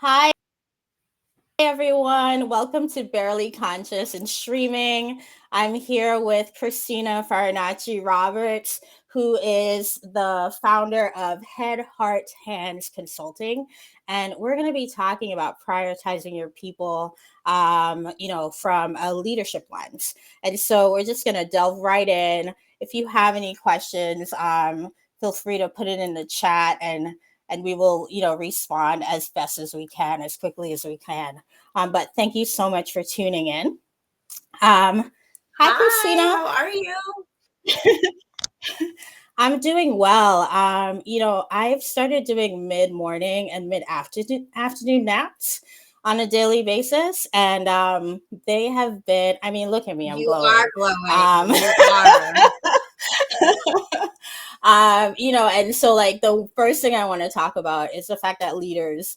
Hi, everyone. Welcome to Barely Conscious and Streaming. I'm here with Christina Farinacci-Roberts, who is the founder of Head, Heart, Hands Consulting. And we're going to be talking about prioritizing your people, from a leadership lens. And so we're just going to delve right in. If you have any questions, feel free to put it in the chat and we will, respond as best as we can, as quickly as we can. But thank you so much for tuning in. Hi, Christina. How are you? I'm doing well. I've started doing mid-morning and mid-afternoon naps on a daily basis, and they have been. I mean, look at me, I'm You glowing. are glowing. You are. And so like the first thing I want to talk about is the fact that leaders,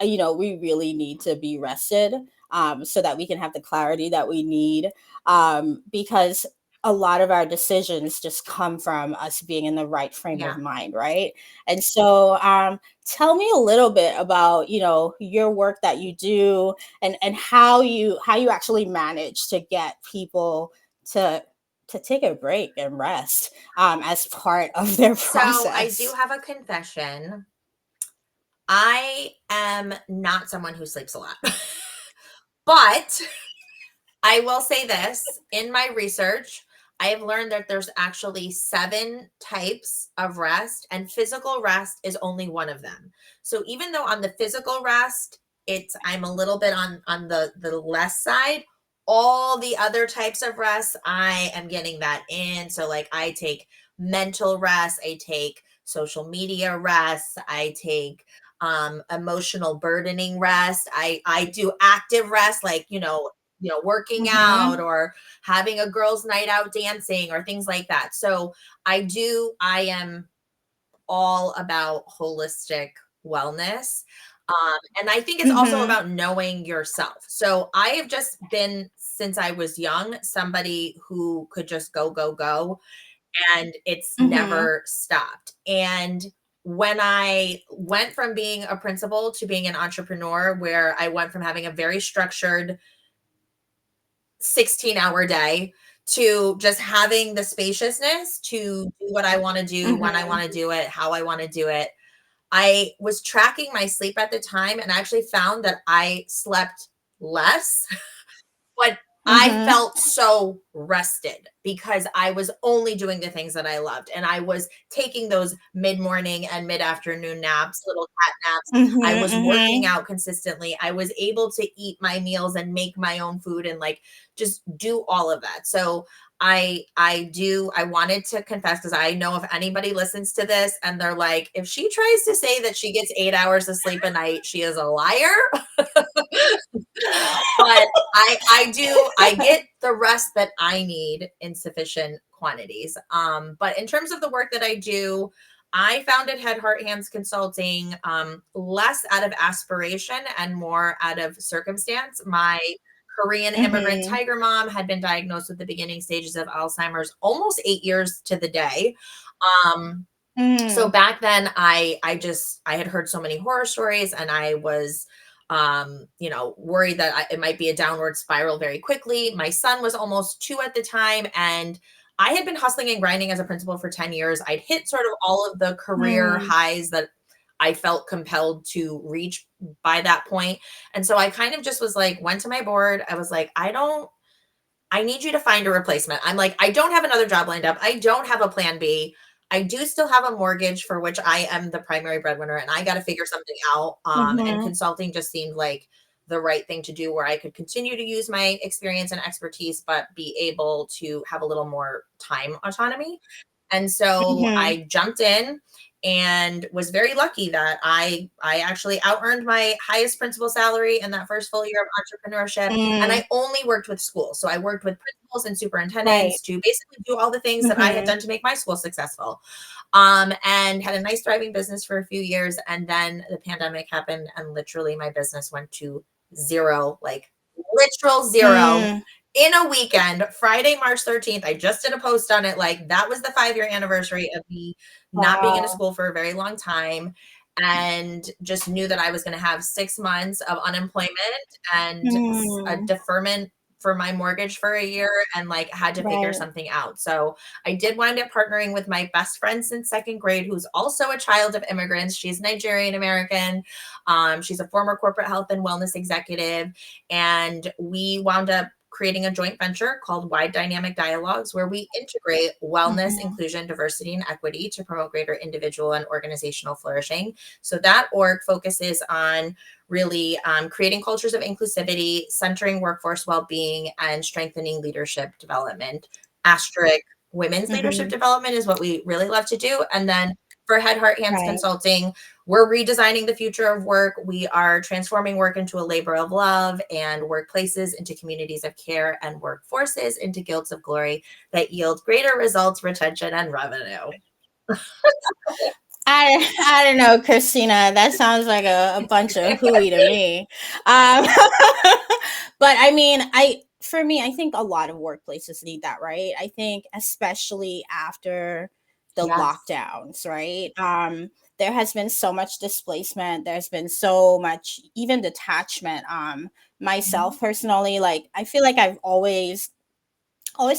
we really need to be rested, so that we can have the clarity that we need, because a lot of our decisions just come from us being in the right frame of mind, right? And so tell me a little bit about, your work that you do and how you actually manage to get people to take a break and rest, as part of their process. So I do have a confession. I am not someone who sleeps a lot. But I will say this, in my research, I have learned that there's actually 7 types of rest, and physical rest is only one of them. So even though on the physical rest, I'm a little bit on the less side, all the other types of rest, I am getting that in. So like I take mental rest, I take social media rest, I take emotional burdening rest, I do active rest, like working out or having a girls' night out dancing or things like that. So I am all about holistic wellness. And I think it's also about knowing yourself. So I have just been, since I was young, somebody who could just go, go, go, and it's never stopped. And when I went from being a principal to being an entrepreneur, where I went from having a very structured 16-hour day to just having the spaciousness to do what I want to do, when I want to do it, how I want to do it. I was tracking my sleep at the time and I actually found that I slept less, but I felt so rested because I was only doing the things that I loved. And I was taking those mid-morning and mid-afternoon naps, little cat naps. I was working out consistently. I was able to eat my meals and make my own food and like just do all of that. So I wanted to confess, because I know if anybody listens to this and they're like, if she tries to say that she gets 8 hours of sleep a night, she is a liar. But I get the rest that I need in sufficient quantities. But in terms of the work that I do, I founded Head, Heart, Hands Consulting, less out of aspiration and more out of circumstance. My Korean immigrant tiger mom had been diagnosed with the beginning stages of Alzheimer's almost 8 years to the day. So back then I had heard so many horror stories, and I was worried that it might be a downward spiral very quickly. My son was almost 2 at the time, and I had been hustling and grinding as a principal for 10 years. I'd hit sort of all of the career highs that I felt compelled to reach by that point. And so I kind of just was like, went to my board. I was like, I need you to find a replacement. I'm like, I don't have another job lined up. I don't have a plan B. I do still have a mortgage for which I am the primary breadwinner, and I got to figure something out. And consulting just seemed like the right thing to do, where I could continue to use my experience and expertise, but be able to have a little more time autonomy. And so I jumped in and was very lucky that I actually out-earned my highest principal salary in that first full year of entrepreneurship. And I only worked with schools. So I worked with principals and superintendents to basically do all the things that I had done to make my school successful. And had a nice thriving business for a few years. And then the pandemic happened, and literally my business went to zero, like literal zero. In a weekend, Friday, March 13th, I just did a post on it. Like, that was the 5-year anniversary of me not being in a school for a very long time. and just knew that I was going to have 6 months of unemployment and a Mm, deferment for my mortgage for a year, and like had to figure right. something out. So I did wind up partnering with my best friend since second grade, who's also a child of immigrants. She's Nigerian American. She's a former corporate health and wellness executive. And we wound up creating a joint venture called Wide Dynamic Dialogues, where we integrate wellness, Mhm. inclusion, diversity, and equity to promote greater individual and organizational flourishing. So that org focuses on really creating cultures of inclusivity, centering workforce well-being, and strengthening leadership development. Asterisk, women's leadership Mhm. development is what we really love to do. And then for Head, Heart, Hands Right. Consulting, we're redesigning the future of work. We are transforming work into a labor of love, and workplaces into communities of care, and workforces into guilds of glory that yield greater results, retention, and revenue. I don't know, Christina. That sounds like a bunch of hooey to me. But I mean, I for me, I think a lot of workplaces need that, right? I think especially after the Yes. lockdowns, right? There has been so much displacement. There's been so much even detachment. Mhm. Myself personally, like I feel like I've always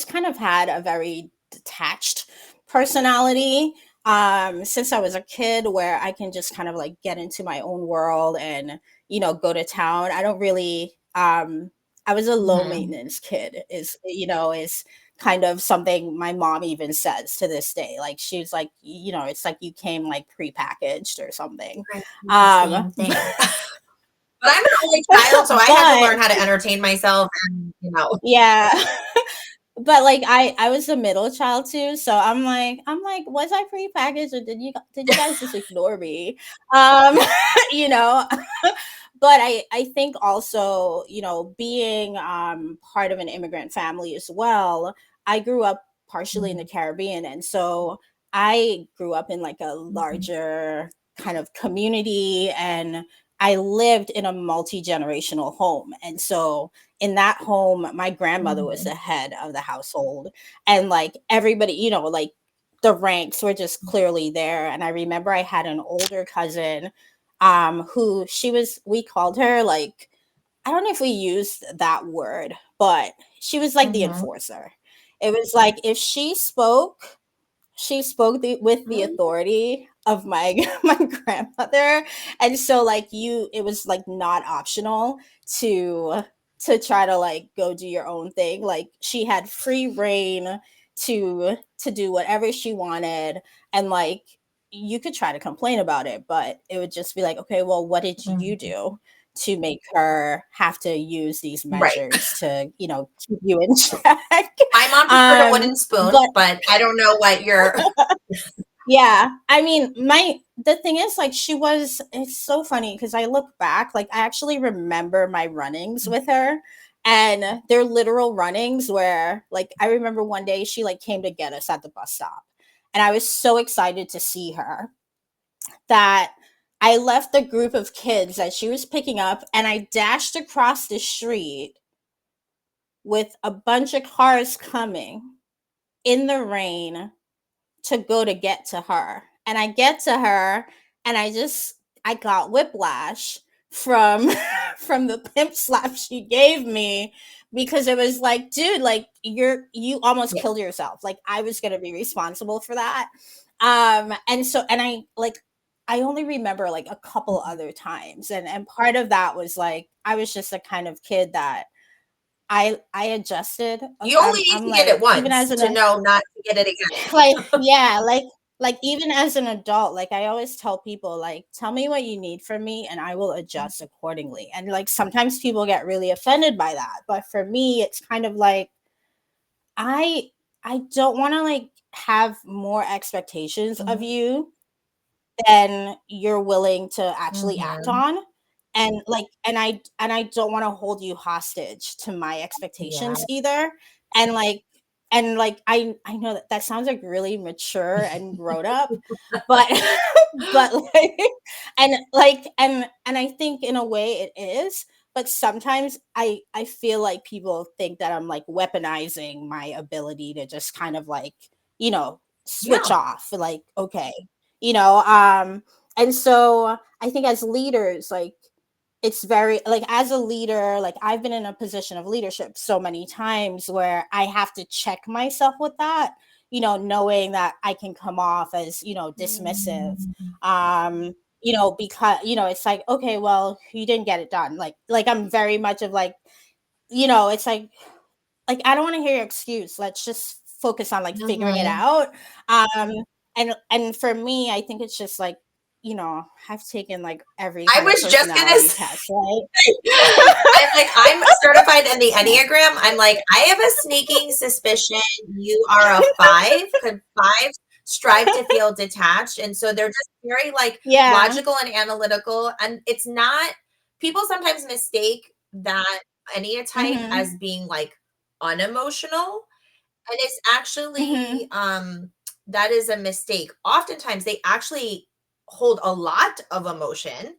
kind of had a very detached personality since I was a kid, where I can just kind of like get into my own world and go to town. I don't really I was a low Mhm. maintenance kid is kind of something my mom even says to this day. Like she's like, it's like you came like prepackaged or something. I do the um same thing. But I'm an only child, so I had to but learn how to entertain myself and. yeah. But like I was the middle child too, so I'm like, was I prepackaged or did you guys just ignore me? Um, you know, but I think also, being part of an immigrant family as well, I grew up partially in the Mhm, Caribbean, and so I grew up in like a mhm, larger kind of community, and I lived in a multi-generational home. And so in that home, my grandmother was the mhm, head of the household, and like everybody, like the ranks were just clearly there. And I remember I had an older cousin who we called her like, I don't know if we used that word, but she was like the mhm. enforcer. It was like if she spoke with the Mm, authority of my my grandmother. And so like it was like not optional to try to like go do your own thing. Like she had free reign to do whatever she wanted. And like you could try to complain about it, but it would just be like, okay, well, what did you mhm. do to make her have to use these Right. measures to keep you in check? My mom preferred a wooden spoon, But but I don't know what your. yeah, I mean, the thing is, like, it's so funny because I look back, like, I actually remember my runnings with her, and they're literal runnings where, like, I remember one day she, like, came to get us at the bus stop, and I was so excited to see her that I left the group of kids that she was picking up, and I dashed across the street with a bunch of cars coming in the rain to go to get to her. And I get to her and I got whiplash from from the pimp slap she gave me, because it was like, dude, like you almost Yeah. killed yourself. Like I was going to be responsible for that. And so and I only remember like a couple Mhm. other times, and part of that was like I was just a kind of kid that I adjusted. You only need I'm to get it like even once as an to know not to get it again. like, yeah, like even as an adult, like I always tell people, like, tell me what you need from me and I will adjust accordingly. And like sometimes people get really offended by that. But for me, it's kind of like I I don't want to like have more expectations of Mhm, you than you're willing to actually act mhm. on. And I don't want to hold you hostage to my Yeah. expectations either. And like and like I know that sounds like really mature and grown up, but but like and I think in a way it is. But sometimes I feel like people think that I'm like weaponizing my ability to just kind of like switch Yeah. off, like, okay, you know um And so I think as leaders, like, it's very, like, as a leader, like, I've been in a position of leadership so many times where I have to check myself with that, knowing that I can come off as, dismissive. Mm. Because, it's like, okay, well, you didn't get it done. Like I'm very much of like, it's like I don't want to hear your excuse. Let's just focus on like figuring it Mhm. out. Um and for me, I think it's just like, I've taken like every I kind of was just gonna personality say, test, right? I'm like, I'm certified in the Enneagram. I'm like, I have a sneaking suspicion you are a five. Could fives strive to feel detached? And so they're just very like Yeah. logical and analytical. And it's not, people sometimes mistake that Enneatype Mhm. as being like unemotional. And it's actually Mhm. that is a mistake. Oftentimes they actually hold a lot of emotion,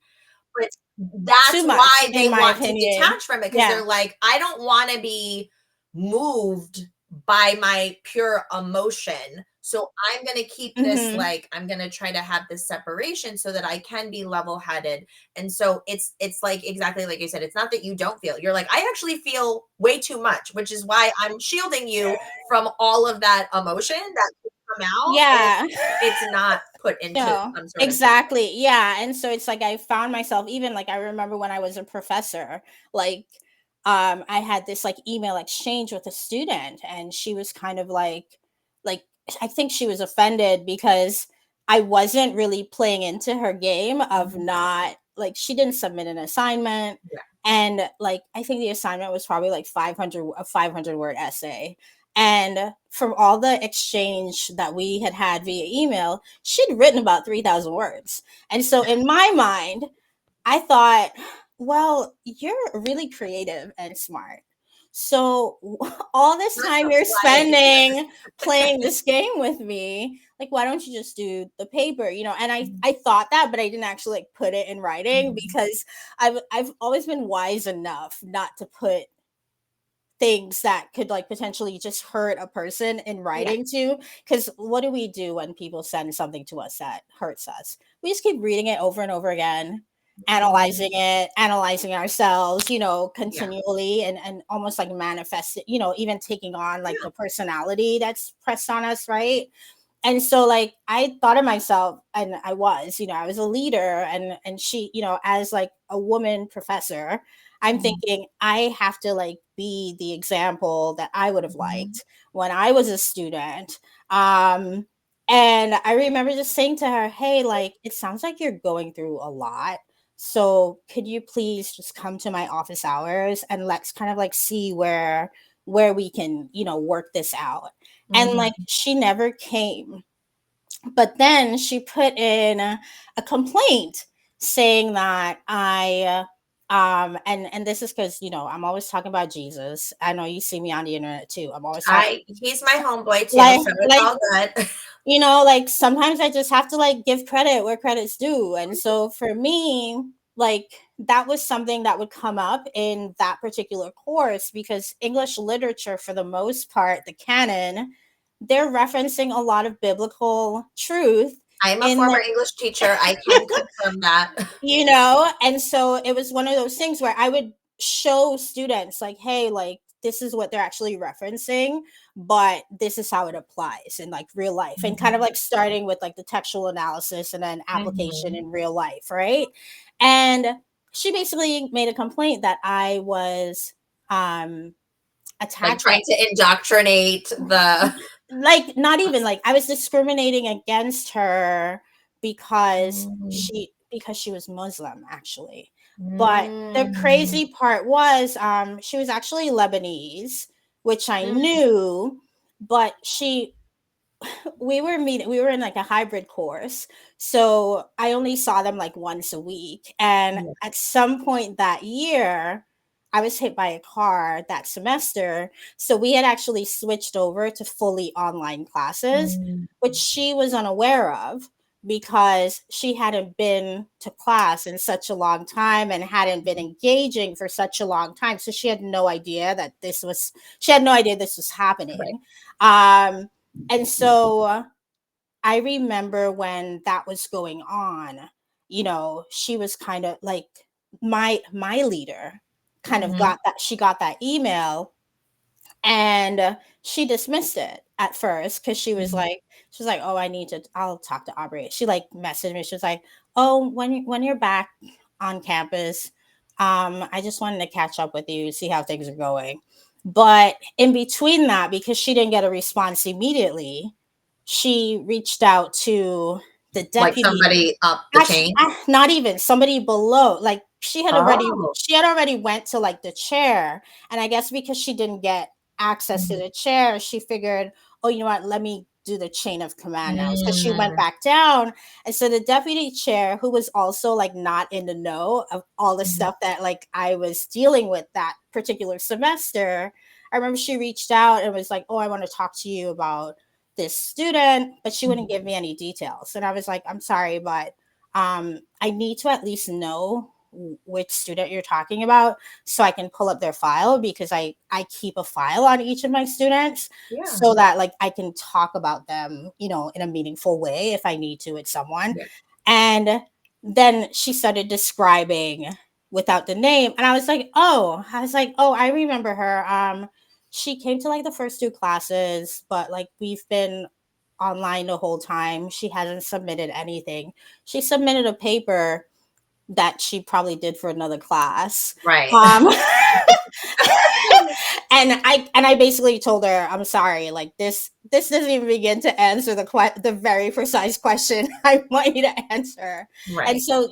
but Too that's much why they in my want to opinion. detach from it because Yeah. they're like, I don't want to be moved by my pure emotion. So I'm going to keep this, Mhm. like, I'm going to try to have this separation so that I can be level-headed. And so it's like exactly like you said, it's not that you don't feel. You're like, I actually feel way too much, which is why I'm shielding you from all of that emotion that could come out if Yeah. it's not put into No, some sort of exactly. Yeah. And so it's like I found myself, even like I remember when I was a professor, like I had this like email exchange with a student, and she was kind of like I think she was offended because I wasn't really playing into her game of Mhm. not, like, she didn't submit an assignment, Yeah. and like I think the assignment was probably like 500 word essay. And from all the exchange that we had via email, she'd written about 3,000 words. And so in my mind, I thought, well, you're really creative and smart. So all this Let's time you're apply it here. spending playing this game with me, like, why don't you just do the paper? And I thought that, but I didn't actually like put it in writing Mhm. because I've always been wise enough not to put things that could like potentially just hurt a person in Yeah. writing to. Because what do we do when people send something to us that hurts us? We just keep reading it over and over again, Mhm. analyzing ourselves, Yeah. continually, and almost like manifest it, even taking on like Yeah. the personality that's pressed on us, right? And so like I thought of myself, and I was a leader, and she, as like a woman professor, I'm Mhm. thinking I have to like be the example that I would have Mhm. liked when I was a student. um and I remember just saying to her, hey, like, it sounds like you're going through a lot, so could you please just come to my office hours and let's kind of like see where we can, work this out. And like Mhm. she never came. But then she put in a complaint saying that and this is because, I'm always talking about Jesus. I know you see me on the internet too. I'm always talking He's my homeboy too, like so it's like all good. like sometimes I just have to like give credit where credit's due. And so for me, like, that was something that would come up in that particular course because English literature, for the most part, the canon, they're referencing a lot of biblical truth I'm a in former the, English teacher. I can confirm that. and so it was one of those things where I would show students like, hey, like, this is what they're actually referencing, but this is how it applies in like real life, and kind of Mhm. like starting with like the textual analysis and then application Mhm. in real life, right? And she basically made a complaint that I was um Like attacking, trying to indoctrinate the like, not even like I was discriminating against her Mm. because she was Muslim, actually. But the Mm. crazy part was, she was actually Lebanese, which I Mm. knew, but we were in like a hybrid course, so I only saw them like once a week. And Yeah. at some point that year, I was hit by a car that semester, so we had actually switched over to fully online classes, Mm. which she was unaware of because she hadn't been to class in such a long time and hadn't been engaging for such a long time, so she had no idea this was Right. happening. And so I remember when that was going on, she was kind of like my leader kind of Mhm. got that email, and she dismissed it at first because Mhm. she was like, oh, I'll talk to Aubrey. She like messaged me. She was like, oh, when you're back on campus, I just wanted to catch up with you, see how things are going. But in between that, because she didn't get a response immediately, she reached out to the Like deputy. somebody up the Actually, chain? not even somebody below. Like Oh. she had already went to like the chair, and I guess because she didn't get access to Mhm. the chair, she figured, oh, you know what? Let me do the chain of command now. So she went Mm. back down, and so the deputy chair, who was also like not in the know of all the Mhm. stuff that like I was dealing with that particular semester, I remember she reached out and was like, oh, I want to talk to you about this student, but she wouldn't Mhm. give me any details. And I was like, I'm sorry, but I need to at least know which student you're talking about so I can pull up their file, because I keep a file on each of my students Yeah. so that like I can talk about them, in a meaningful way if I need to with someone. Yeah. And then she started describing without the name, and I was like, oh, I remember her. She came to like the first two classes, but like we've been online the whole time. She hasn't submitted anything. She submitted a paper that she probably did for another class. Right. Um, and I basically told her, I'm sorry, like this doesn't even begin to answer the very precise question I want you to answer. And Right. so,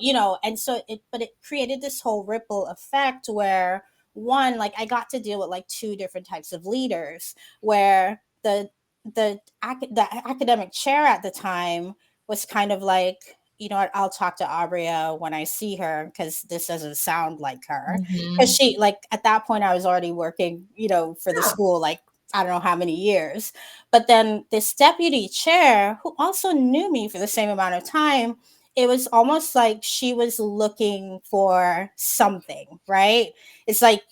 it created this whole ripple effect where, one, like I got to deal with like two different types of leaders, where the academic chair at the time was kind of like, I'll talk to Aubria when I see her, because this doesn't sound like her. Because Mhm. she, like, at that point I was already working, for the Yeah. school, like, I don't know how many years. But then this deputy chair, who also knew me for the same amount of time, it was almost like she was looking for something, right? It's like,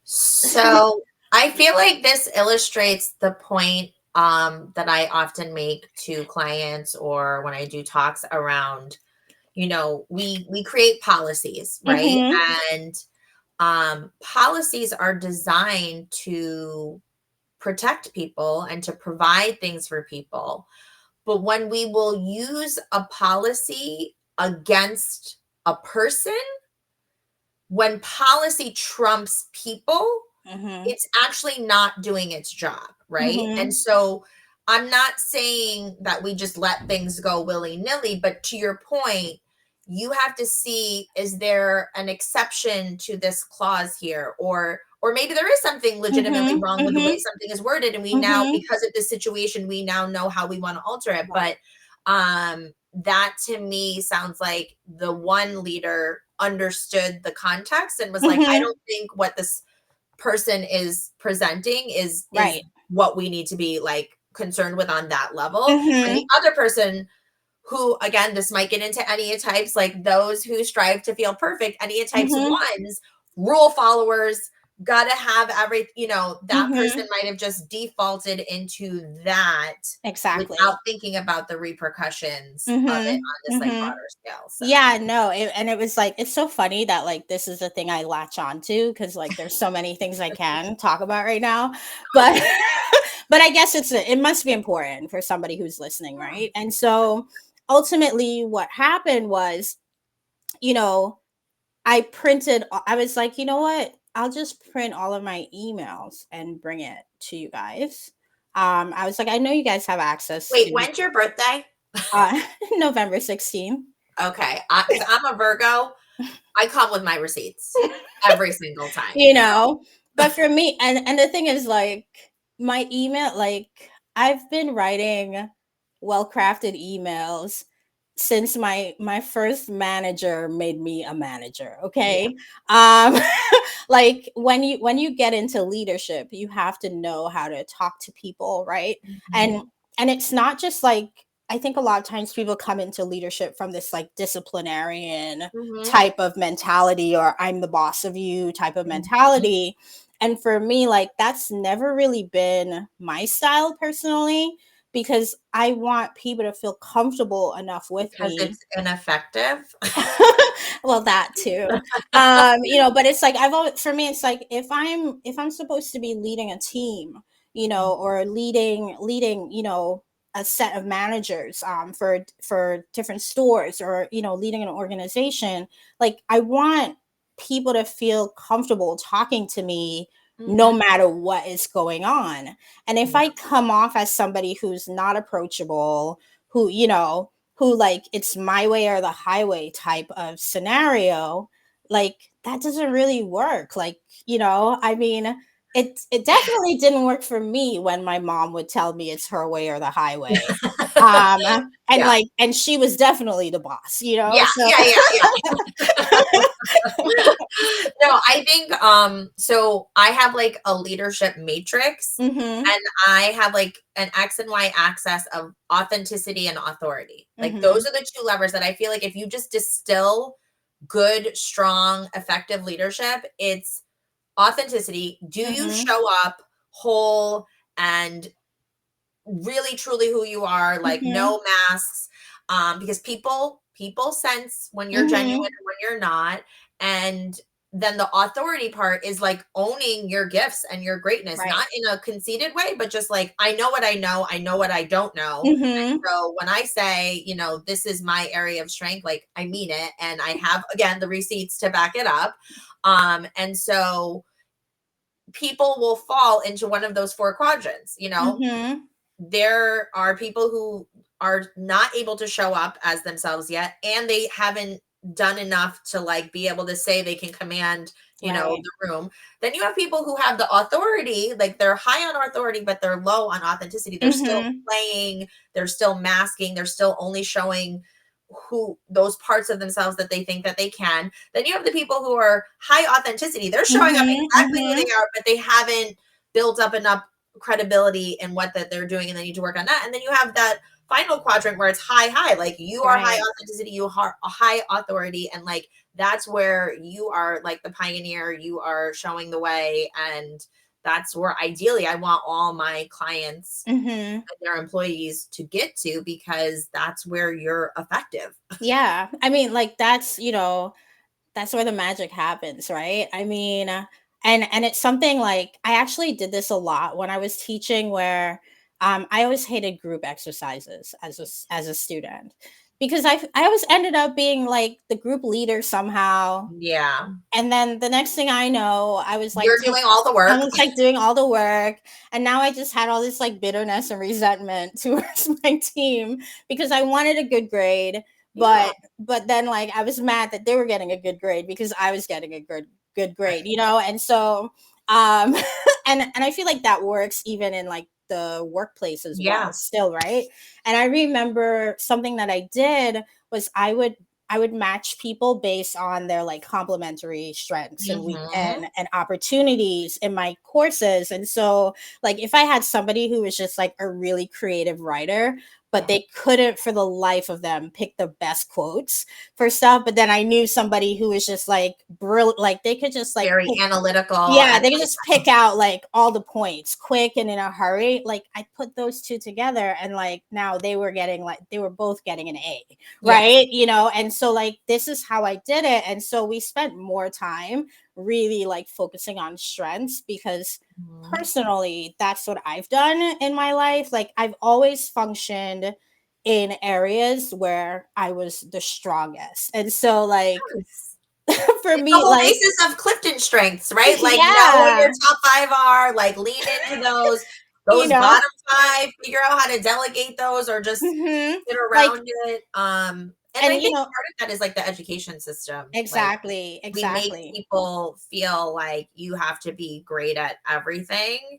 So I feel like this illustrates the point that I often make to clients or when I do talks around, we create policies, right? mm-hmm, And policies are designed to protect people and to provide things for people. But when we will use a policy against a person, when policy trumps people, mm-hmm, it's actually not doing its job, right? And mm-hmm, so I'm not saying that we just let things go willy-nilly, but to your point, you have to see, is there an exception to this clause here, or maybe there is something legitimately mm-hmm, wrong with the way mm-hmm, something is worded, and we now, mm-hmm. because of this situation, we now know how we want to alter it. Right. But that to me sounds like the one leader understood the context and was like, I Mm-hmm. don't think what this person is presenting is Right. what we need to be like concerned with on that level. And the Mm-hmm. other person, who, again, this might get into enneatypes, like those who strive to feel perfect, enneatypes Mm-hmm. ones, rule followers, gotta have that person Mm-hmm. might have just defaulted into that without Exactly. thinking about the repercussions of it on Mm-hmm. this like Mm-hmm. broader scale. So Yeah, no, and it was like, it's so funny that like this is the thing I latch on to, because like there's so many things I can talk about right now, but but I guess it must be important for somebody who's listening, yeah. right? And so ultimately, what happened was, you know, I was like, you know what? I'll just print all of my emails and bring it to you guys. I was like, I know you guys have access Wait, to when's your birthday? November 16th. Okay, because I'm a Virgo. I come with my receipts every single time. You know, but for me, and the thing is, like, my email, like, I've been writing well crafted emails since my first manager made me a manager. Yeah. Okay. Like, when you get into leadership, you have to know how to talk to people, right? Mhm. And it's not just like, I think a lot of times people come into leadership from this like disciplinarian Mhm. type of mentality, or I'm the boss of you type of Mhm. mentality. And for me, like, that's never really been my style personally, because I want people to feel comfortable enough with Because me. it's ineffective. Well, that too. But it's like I've always, for me, it's like if I'm supposed to be leading a team, or leading, a set of managers for different stores, or leading an organization, like I want people to feel comfortable talking to me no Mhm. matter what is going on. And if Yeah. I come off as somebody who's not approachable, who like it's my way or the highway type of scenario, like that doesn't really work. Like, I mean, it definitely didn't work for me when my mom would tell me it's her way or the highway. Um and Yeah. like and she was definitely the boss, Yeah, so yeah, yeah, yeah. No, I think, so I have, like, a leadership matrix, mhm. and I have, like, an X and Y axis of authenticity and authority. Like, those Mhm. are the 2 levers that I feel like if you just distill good, strong, effective leadership, it's authenticity. Do you Mhm. show up whole and really truly who you are, like Mhm. no masks, because people sense when you're genuine Mhm. and when you're not. And then the authority part is like owning your gifts and your greatness, Right. not in a conceited way, but just like, I know what I know, I know what I don't know. Mhm. So when I say, this is my area of strength, like I mean it, and I have, again, the receipts to back it up. And so people will fall into one of those 4 quadrants. Mhm. There are people who are not able to show up as themselves yet, and they haven't done enough to like be able to say they can command Right. the room. Then you have people who have the authority, like they're high on authority but they're low on authenticity. They're still Mhm. playing, they're still masking, they're still only showing who those parts of themselves that they think that they can. Then you have the people who are high authenticity, they're showing up Mhm. exactly who Mhm. they are, but they haven't built up enough credibility in what that they're doing, and they need to work on that. And then you have that final quadrant where it's high, like you are high Right. authenticity, you are a high authority, and like that's where you are like the pioneer, you are showing the way. And that's where ideally I want all my clients Mhm. and their employees to get to, because that's where you're effective. Yeah. I mean, like that's where the magic happens, right? I mean, and it's something like I actually did this a lot when I was teaching, where I always hated group exercises as a student, because I always ended up being like the group leader somehow. Yeah, And then the next thing I know, you're doing all the I work. was like doing all the work, and now I just had all this like bitterness and resentment towards my team because I wanted a good grade, Yeah, but then like I was mad that they were getting a good grade because I was getting a good grade, and so um and I feel like that works even in like the workplace as well yeah. still, right? And I remember something that I did was I would match people based on their like complementary strengths and weak Hmm. and opportunities in my courses. And so like if I had somebody who was just like a really creative writer, but Yeah, they couldn't for the life of them pick the best quotes for stuff, but then I knew somebody who was just like brilliant, like they could just like very analytical yeah, and they can just pick out like all the points quick and in a hurry. Like I put those two together, and like now they were both getting an A, yeah. right? And so like this is how I did it. And so we spent more time really like focusing on strengths, because Mhm. personally that's what I've done in my life. Like I've always functioned in areas where I was the strongest. And so like Yes. for It's the me, whole like basis of Clifton strengths, right? Like, know what your yeah, top 5 are, like, lean into those. you Those know. bottom 5, figure out how to delegate those or just Mhm. get Like around it. And and I think part of that is, like, the education system. Like, exactly, we make exactly. people feel like you have to be great at everything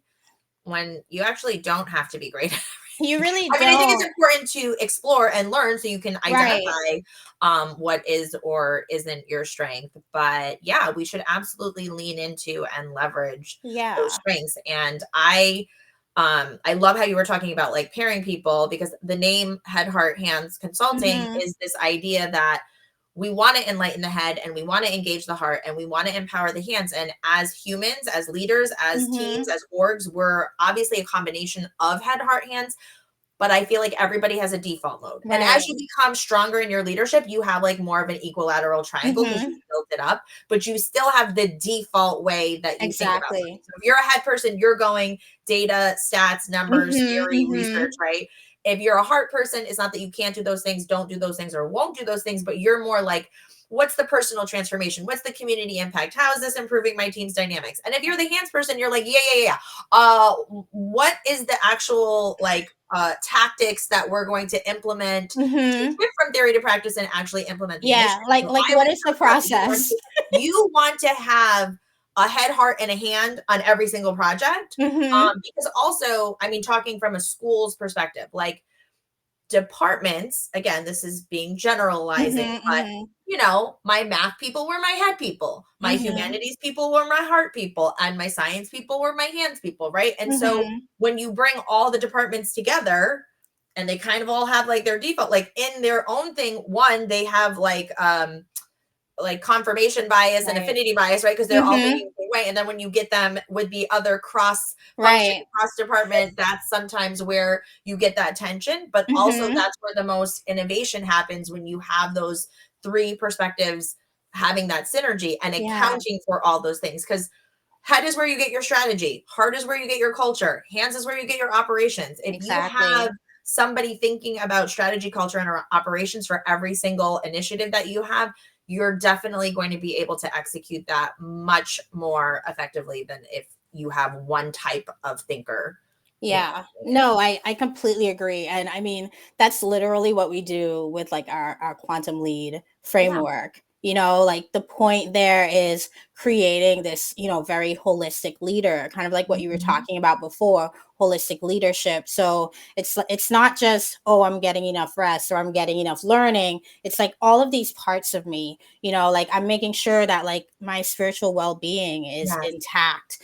when you actually don't have to be great. You really I mean, I think it's don't. important to explore and learn so you can Right. identify what is or isn't your strength. But yeah, we should absolutely lean into and leverage those Yeah. strengths. And I love how you were talking about like pairing people, because the name Head, Heart, Hands Consulting Mhm. is this idea that we want to enlighten the head and we want to engage the heart and we want to empower the hands. And as humans, as leaders, as teams, Mhm. as orgs, we're obviously a combination of head, heart, hands, but I feel like everybody has a default mode. And as Right. you become stronger in your leadership, you have like more of an equilateral triangle because Mm-hmm. you built it up, but you still have the default way that you think about something. Exactly. So if you're a head person, you're going data, stats, numbers, Mm-hmm. theory, research, Mm-hmm. right? If you're a heart person, it's not that you can't do those things, don't do those things, or won't do those things, but you're more like, what's the personal transformation? What's the community impact? How is this improving my team's dynamics? And if you're the hands person, you're like, yeah. What is the actual like tactics that we're going to implement to Mm-hmm. shift from theory to practice and actually implement the Yeah. initiative? So Like I what would is the prefer process? you want to have a head, heart, and a hand on every single project. Mm-hmm. Because also, I mean, talking from a school's perspective, like departments, again, this is being generalizing, Mm-hmm. but Mm-hmm. my math people were my head people, my Mm-hmm. humanities people were my heart people, and my science people were my hands people, right? And so Mm-hmm. when you bring all the departments together and they kind of all have like their default, like in their own thing, one, they have like confirmation bias and Right. affinity bias, right? Because they're all Mm-hmm. thinking the same way. And then when you get them with the other cross function, Right. cross department, that's sometimes where you get that tension. But also, Mm-hmm. that's where the most innovation happens when you have those three perspectives having that synergy and Yeah. accounting for all those things. Because head is where you get your strategy, heart is where you get your culture, hands is where you get your operations. If you have Exactly. somebody thinking about strategy, culture, and operations for every single initiative that you have, you're definitely going to be able to execute that much more effectively than if you have one type of thinker. Yeah. Doing it. No, I completely agree. And I mean, that's literally what we do with like our quantum lead Yeah. framework. Like the point there is creating this, very holistic leader, kind of like what you were Mhm. talking about before, holistic leadership. So it's not just, oh, I'm getting enough rest or I'm getting enough learning. It's like all of these parts of me, like I'm making sure that like my spiritual well-being is Yes. intact,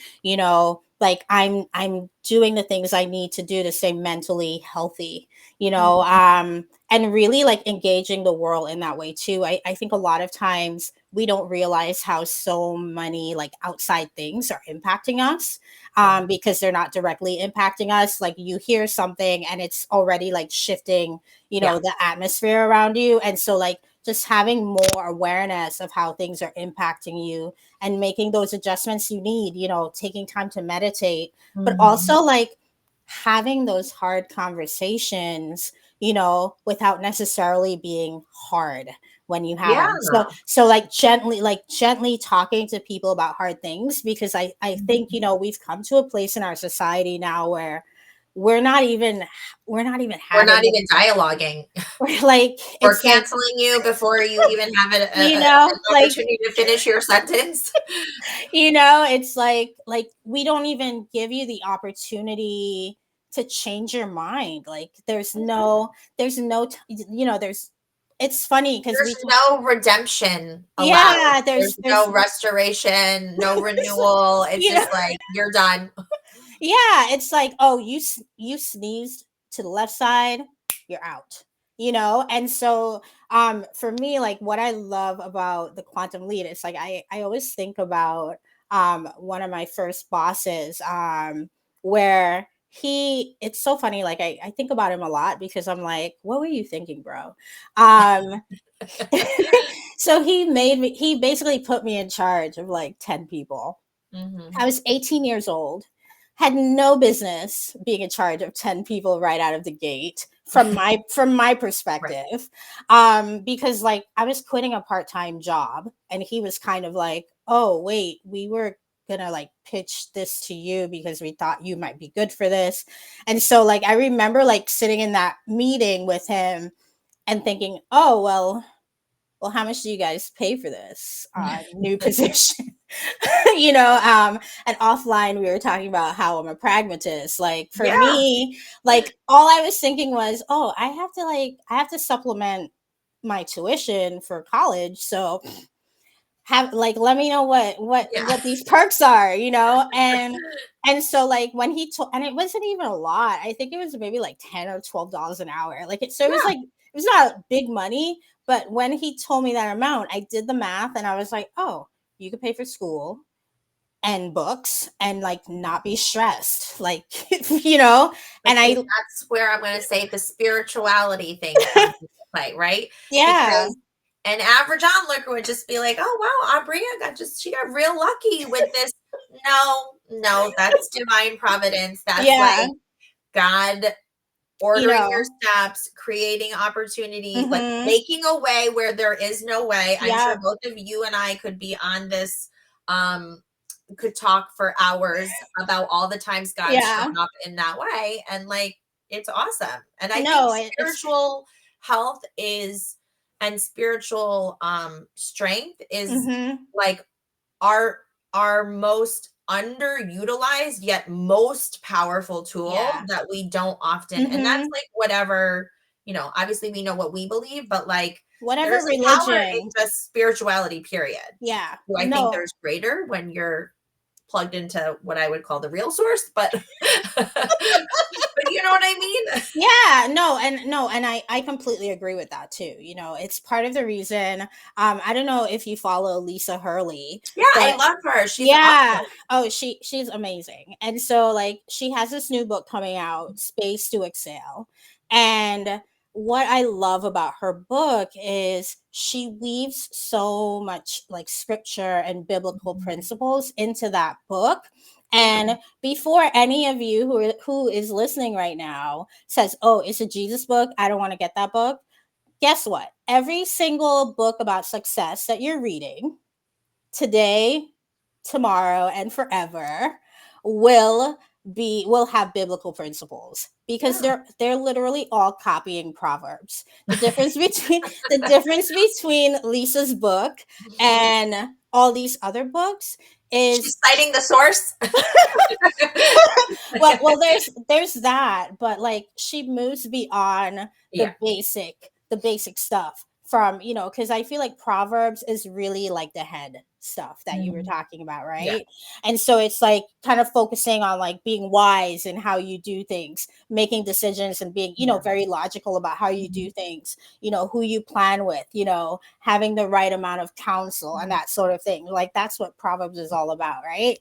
like I'm doing the things I need to do to stay mentally healthy, Mhm. and really like engaging the world in that way too. I think a lot of times we don't realize how so many like outside things are impacting us, Yeah. because they're not directly impacting us. Like you hear something and it's already like shifting, Yeah. the atmosphere around you. And so like just having more awareness of how things are impacting you and making those adjustments you need, taking time to meditate, but Mhm. also like having those hard conversations, without necessarily being hard when you have Yeah. them. So like gently talking to people about hard things, because I think, Mhm. we've come to a place in our society now where we're not even we're not even We're having not even dialoguing. like We're it's like, canceling you before you even have an like opportunity to finish your sentence. it's like we don't even give you the opportunity to change your mind. Like there's it's funny because There's no redemption allowed. yeah, There's there's no restoration, no renewal. It's you know just like you're done. yeah, it's like, oh, you sneezed to the left side, you're out. And so for me, like what I love about the quantum lead, it's like I always think about one of my first bosses, where it's so funny, like I think about him a lot because I'm like, what were you thinking, bro? um so he basically put me in charge of like 10 people. I Mhm. was 18 years old, had no business being in charge of 10 people right out of the gate from my Right. perspective. Because like I was quitting a part-time job and he was kind of like, "Oh, wait, we were gonna like pitch this to you because we thought you might be good for this." And so like I remember like sitting in that meeting with him and thinking, "Oh, well, how much do you guys pay for this new position?" And offline we were talking about how I'm a pragmatist. Like for Yeah. me, like all I was thinking was, oh, I have to supplement my tuition for college. So have like let me know Yeah. what these perks are, and so like when he told, and it wasn't even a lot, I think it was maybe like $10 or $12 an hour, like it was Yeah. like, it was not big money, but when he told me that amount, I did the math and I was like, oh, you could pay for school and books and like not be stressed, like you know. But And see, I that's where I'm going to say the spirituality thing comes into play, right? yeah, Because an average onlooker would just be like, "Oh wow, Aubria she got real lucky with this." No, no, that's divine providence. That's like yeah, God you ordering your know, steps, creating opportunity, like mhm, making a way where there is no way. I'm sure yeah, both of you and I could be on this, could talk for hours about all the times God's yeah, shown up in that way. And like, it's awesome. And I think no, it's spiritual health is, and spiritual strength is mhm, like our most underutilized yet most powerful tool yeah, that we don't often, and that's mhm, like whatever, obviously we know what we believe, but like whatever there's a power in religion, just spirituality, period. yeah, Do I think no, there's greater when you're plugged into what I would call the real source, but but you know what I mean? yeah, no, and I completely agree with that too. You know, it's part of the reason. I don't know if you follow Lisa Hurley, Yeah, I but love her. She's yeah, awesome. oh, she's amazing. And so like she has this new book coming out, Space to Exhale. And what I love about her book is she weaves so much like scripture and biblical principles into that book. Yeah. And before any of you who is listening right now says, "Oh, it's a Jesus book. I don't want to get that book." Guess what? Every single book about success that you're reading today, tomorrow, and forever will have biblical principles because Yeah. they're literally all copying proverbs. The difference between Lisa's book and all these other books is She's citing the source. well there's that, but like she moves beyond Yeah. the basic stuff from, because I feel like proverbs is really like the head stuff that you were Mhm. talking about, Yeah. right? And so it's like kind of focusing on like being wise in how you do things, making decisions, and being, Yeah. very logical about how you Mhm. do things, who you plan with, having the right amount of counsel and Mhm. that sort of thing. Like that's what proverbs is all about, right?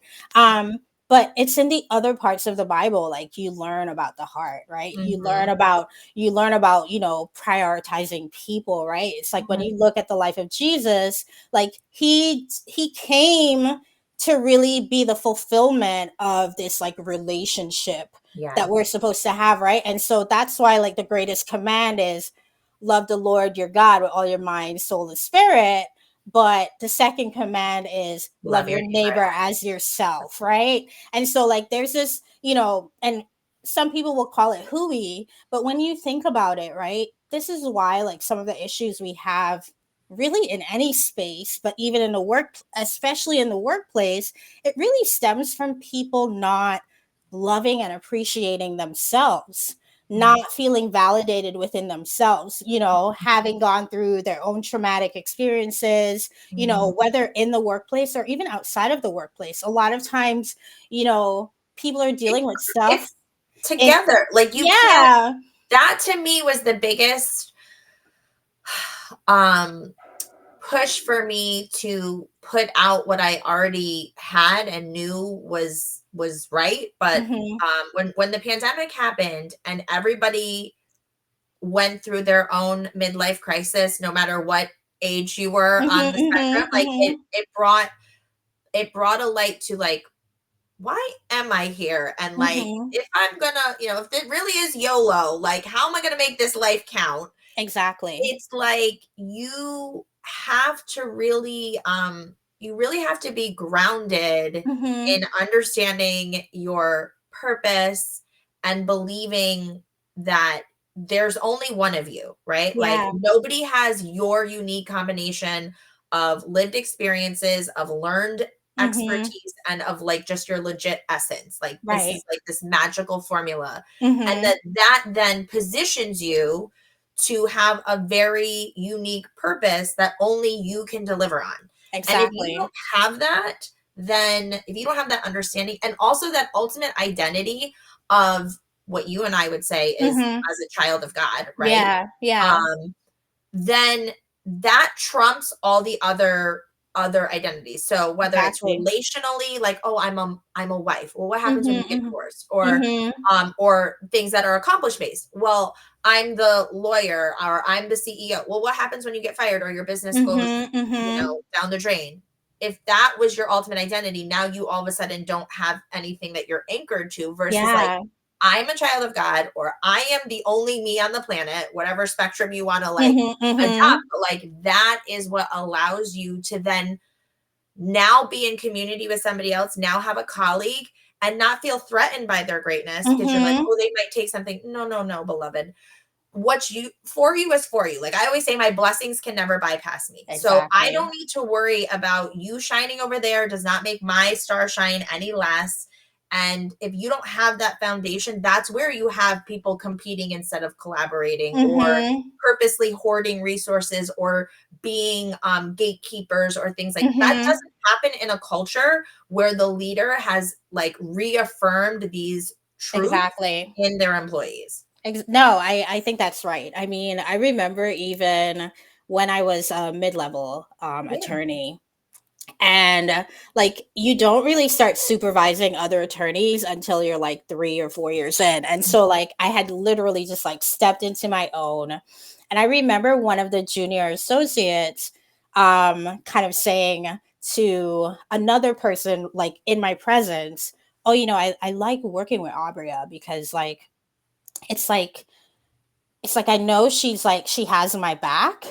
But it's in the other parts of the Bible, like you learn about the heart, right? you learn Mhm. about you learn about prioritizing people, right? It's like when Mhm. you look at the life of Jesus, like he came to really be the fulfillment of this like relationship Yeah. that we're supposed to have, right? And so that's why like the greatest command is love the Lord your God with all your mind, soul, and spirit. But the second command is love Love your your neighbor. neighbor as yourself, right? And so like there's this, and some people will call it hooey, but when you think about it, right, this is why like some of the issues we have really in any space, but even in the work, especially in the workplace, it really stems from people not loving and appreciating themselves, Mhm. not feeling validated within themselves, having gone through their own traumatic experiences, Mhm. whether in the workplace or even outside of the workplace. A lot of times, people are It, dealing with stuff. it's And together. Like you can't. yeah. That to me was the biggest um push for me to put out what I already had and knew was right. But Mhm. when the pandemic happened and everybody went through their own midlife crisis, no matter what age you were on Mhm, the mhm, spectrum, like mhm, it brought a light to like, why am I here? And like, mhm. if I'm gonna, if it really is YOLO, like, how am I gonna make this life count? Exactly. It's like you really have to be grounded in Mhm. understanding your purpose and believing that there's only one of you, right? Like Yeah. nobody has your unique combination of lived experiences, of learned Mhm. expertise, and of like just your legit essence. Like this Right. is like this magical formula. And Mhm. that then positions you to have a very unique purpose that only you can deliver on. And if you Exactly. don't have that, then if you don't have that understanding and also that ultimate identity of what you and I would say is Mhm. as a child of God, right? Yeah. Yeah. Um, then that trumps all the other other identities. So whether it's Exactly. relationally, like, oh, I'm a wife. Well, what happens when you get Mhm. divorced? Mhm. Or things that are accomplish based. Well, I'm the lawyer or I'm the CEO. Well, what happens when you get fired or your business goes, Mhm. Mhm. down the drain? If that was your ultimate identity, now you all of a sudden don't have anything that you're anchored to versus like, Yeah. I'm a child of God, or I am the only me on the planet, whatever spectrum you want to like Mhm. adopt. Mhm. But like that is what allows you to then now be in community with somebody else, now have a colleague and not feel threatened by their greatness because you're like, Mhm. oh, they might take something. No, no, no, beloved. What's you for you is for you. Like I always say, my blessings can never bypass me. So I Exactly. don't need to worry about you shining over there, does not make my star shine any less. And if you don't have that foundation, that's where you have people competing instead of collaborating, or Mhm. purposely hoarding resources, or being gatekeepers or things like that. Mhm. Doesn't happen in a culture where the leader has like reaffirmed these truths Exactly. in their employees. No, I think that's right. I mean, I remember even when I was a mid-level Yeah. attorney, and like you don't really start supervising other attorneys until you're like 3 or 4 years in. And so like I had literally just like stepped into my own. And I remember one of the junior associates kind of saying to another person like in my presence, oh, I like working with Aubria because it's like it's like I know she has my back,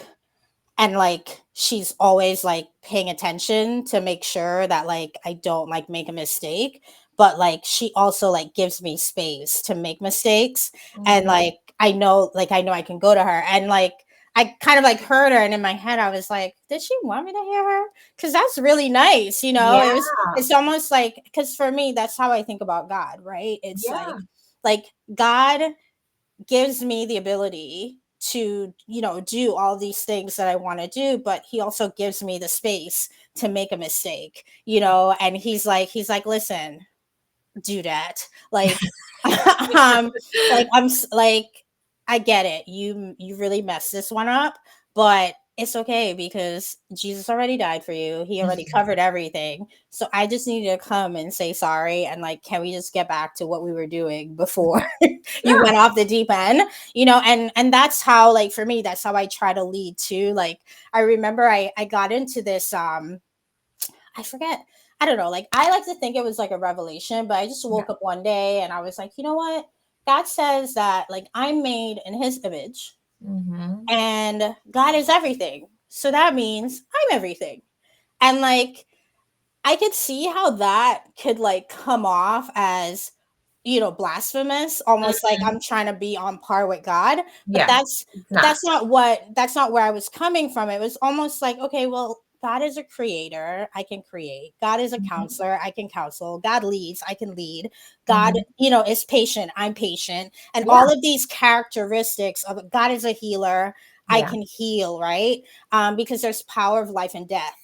and like she's always like paying attention to make sure that like I don't like make a mistake, but like she also like gives me space to make mistakes. And Mhm. like I know I can go to her, and like I kind of like heard her, and in my head I was like, did she want me to hear her? Because that's really nice. Yeah, It's almost like, because for me that's how I think about God, right? It's yeah, like God gives me the ability to do all these things that I want to do, but he also gives me the space to make a mistake, and he's like, listen, do that, like um like like I get it, you really messed this one up, but it's okay because Jesus already died for you, he already mhm, covered everything, so I just need to come and say sorry, and like, can we just get back to what we were doing before you yeah, went off the deep end, and that's how, like, for me, that's how I try to lead too. Like, I remember I got into this, I forget. I don't know. Like, I like to think it was like a revelation, but I just yeah, woke up one day and I was like, you know what? God says that like I'm made in his image, mhm, and God is everything. So that means I'm everything. And like I could see how that could like come off as, blasphemous, almost like mhm, I'm trying to be on par with God. But yeah, that's it's not. that's not where I was coming from. It was almost like, okay, well, God is a creator, I can create. God is a Mhm, counselor, I can counsel. God leads, I can lead. God, mhm, is patient, I'm patient. And yeah, all of these characteristics of God is a healer, I yeah, can heal, right? Because there's power of life and death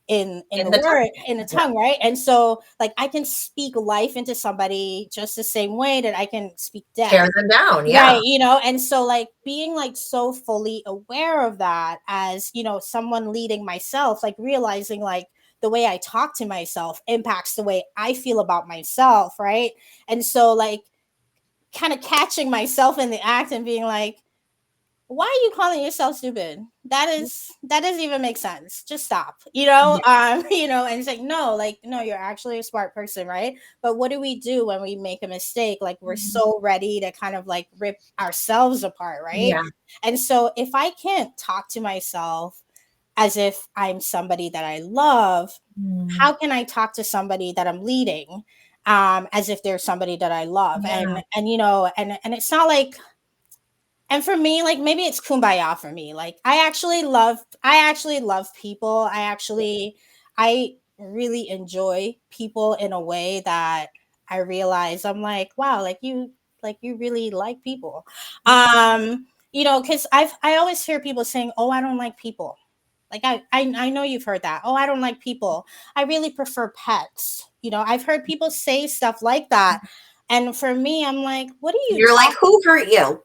in in the the tongue, word, in the yeah, tongue, right? And so like I can speak life into somebody just the same way that I can speak death, tear them down, yeah, right? And so like being like so fully aware of that as, someone leading myself, like realizing like the way I talk to myself impacts the way I feel about myself, right? And so like kind of catching myself in the act and being like, why are you calling yourself stupid? That doesn't even make sense. Just stop. yeah, And it's like, no, like, no, you're actually a smart person, right? But what do we do when we make a mistake? Like, we're mhm, so ready to kind of like rip ourselves apart, right? yeah, And so if I can't talk to myself as if I'm somebody that I love, mm, how can I talk to somebody that I'm leading as if they're somebody that I love? yeah, And it's not like, and for me, like, maybe it's kumbaya for me. Like, I actually love people. I really enjoy people in a way that I realize I'm like, wow, like you really like people. yeah, Because I always hear people saying, oh, I don't like people. Like, I know you've heard that. Oh, I don't like people. I really prefer pets. I've heard people say stuff like that. And for me, I'm like, what are you you're like, talking? who hurt you?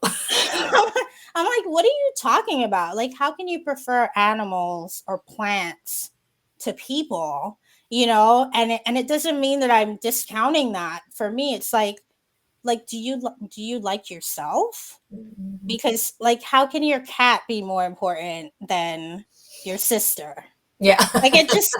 I'm like, what are you talking about? Like, how can you prefer animals or plants to people, you know, and it doesn't mean that I'm discounting that. For me, it's like do you like yourself? Mhm. Because like how can your cat be more important than your sister? Yeah. Like it just,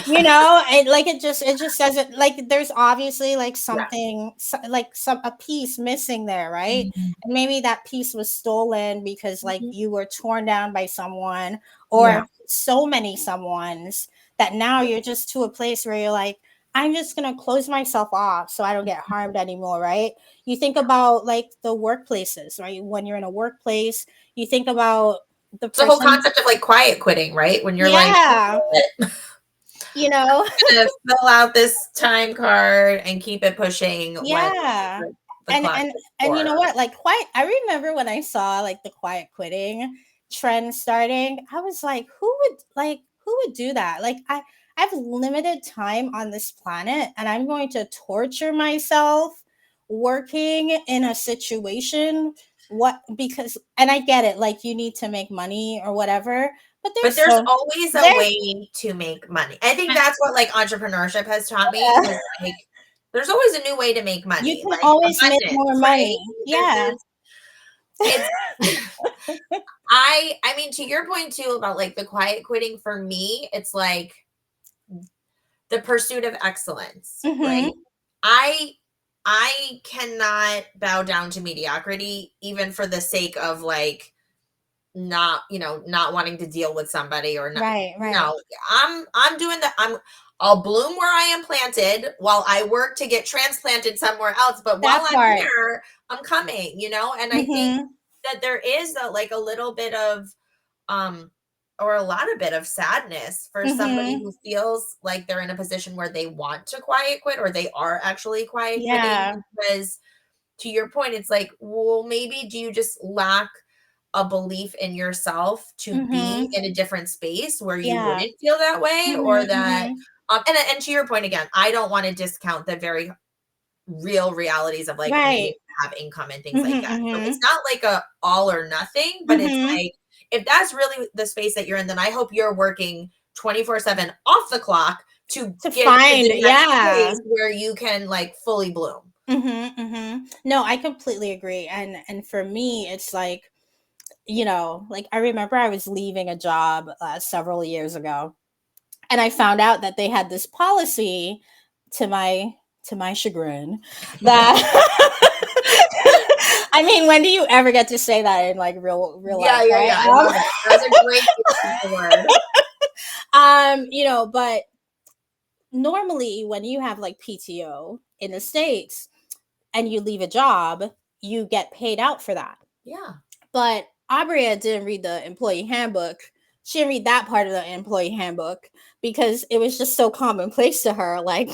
you know, it just doesn't, like there's obviously like Yeah. something like some a piece missing there, right? Mhm. And maybe that piece was stolen because like Mhm. you were torn down by someone Yeah. or so many someones that now you're just to a place where you're like, I'm just gonna close myself off so I don't get harmed anymore, right? You think about like the workplaces, right? When you're in a workplace, you think about the It's the whole person, concept of like quiet quitting, right? When you're like, yeah, you know. gonna fill out this time card and keep it pushing when Yeah. the And clock and hits and you 4. know what? Like quiet, I remember when I saw like the quiet quitting trend starting, I was like who would do that? Like I have limited time on this planet and I'm going to torture myself working in a situation, what, because, and I get it, like you need to make money or whatever, but But there's there's so always a there's way to make money. I think that's what like entrepreneurship has taught me uh, is like there's always a new way to make you money, can like always make more abundance, right? money. Yeah. It's I mean to your point too about like the quiet quitting for me, it's like the pursuit of excellence, right? Mhm. I I cannot bow down to mediocrity even for the sake of like not, not wanting to deal with somebody or not. Right, right. No, I'm doing that. I'll bloom where I am planted while I work to get transplanted somewhere else. But while That I'm part. here, I'm coming, and I think Mhm. that there is like a little bit of um or a lot of bit of sadness for somebody Mhm. who feels like they're in a position where they want to quiet quit or they are actually quiet quitting Yeah. because to your point it's like, well, maybe do you just lack a belief in yourself to be Mhm. in a different space where you Yeah. wouldn't feel that way or Mhm, that mhm. and to your point again, I don't want to discount the very real realities of like needing Right. to have income and things like Mhm, that. So it's mhm. not like a all or nothing, but it's Mhm. like if that's really the space that you're in, then I hope you're working 24/7 off the clock to To get to find, the next yeah. place where you can like fully bloom. Mhm, mhm. No, I completely agree. And for me, it's like, you know, like I remember I was leaving a job several years ago, and I found out that they had this policy, to my chagrin, that I mean, when do you ever get to say that in like real Yeah, life, yeah, right? yeah. I love it. That's a great use of the word. You know, but normally when you have like PTO in the States and you leave a job, you get paid out for that. Yeah. But Aubria didn't read the employee handbook. She didn't read that part of the employee handbook because it was just so commonplace to her. Like,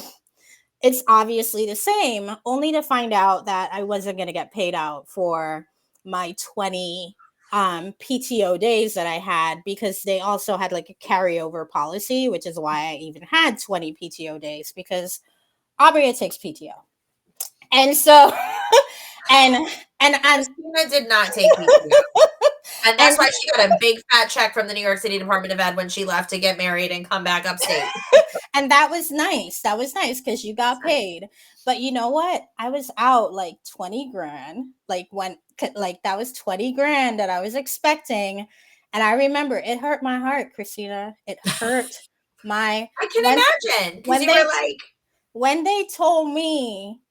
it's obviously the same, only to find out that I wasn't going to get paid out for my 20 PTO days that I had, because they also had like a carryover policy, which is why I even had 20 PTO days, because Aubrey takes PTO. And so and and Christina did not take PTO. And that's and why she got a big fat check from the New York City Department of Ed when she left to get married and come back upstate. and that was nice. That was nice because you got paid. But you know what? I was out like 20 grand. Like that was 20 grand that I was expecting. And I remember it hurt my heart, Christina. It hurt my I can when imagine because when you were they like, when they told me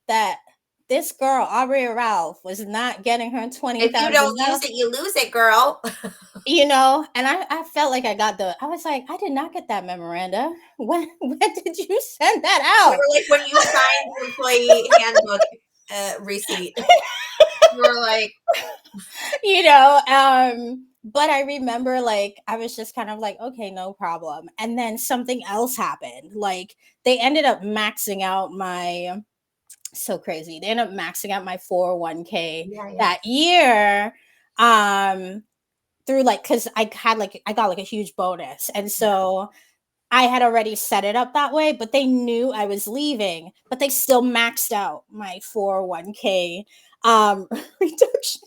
that this girl, Aubria Ralph, was not getting her if you don't use $20,000. it, you lose it, girl. You know, and I felt like I was like, I did not get that memoranda. When did you send that You out? were like, when you signed the employee handbook receipt, you were like, You know, but I remember like I was just kind of like, okay, no problem. And then something else happened. Like they ended up maxing out my, so crazy. They ended up maxing out my 401k yeah, yeah. that year. Through like, because I got like a huge bonus. And Yeah. so I had already set it up that way, but they knew I was leaving, but they still maxed out my 401k reduction.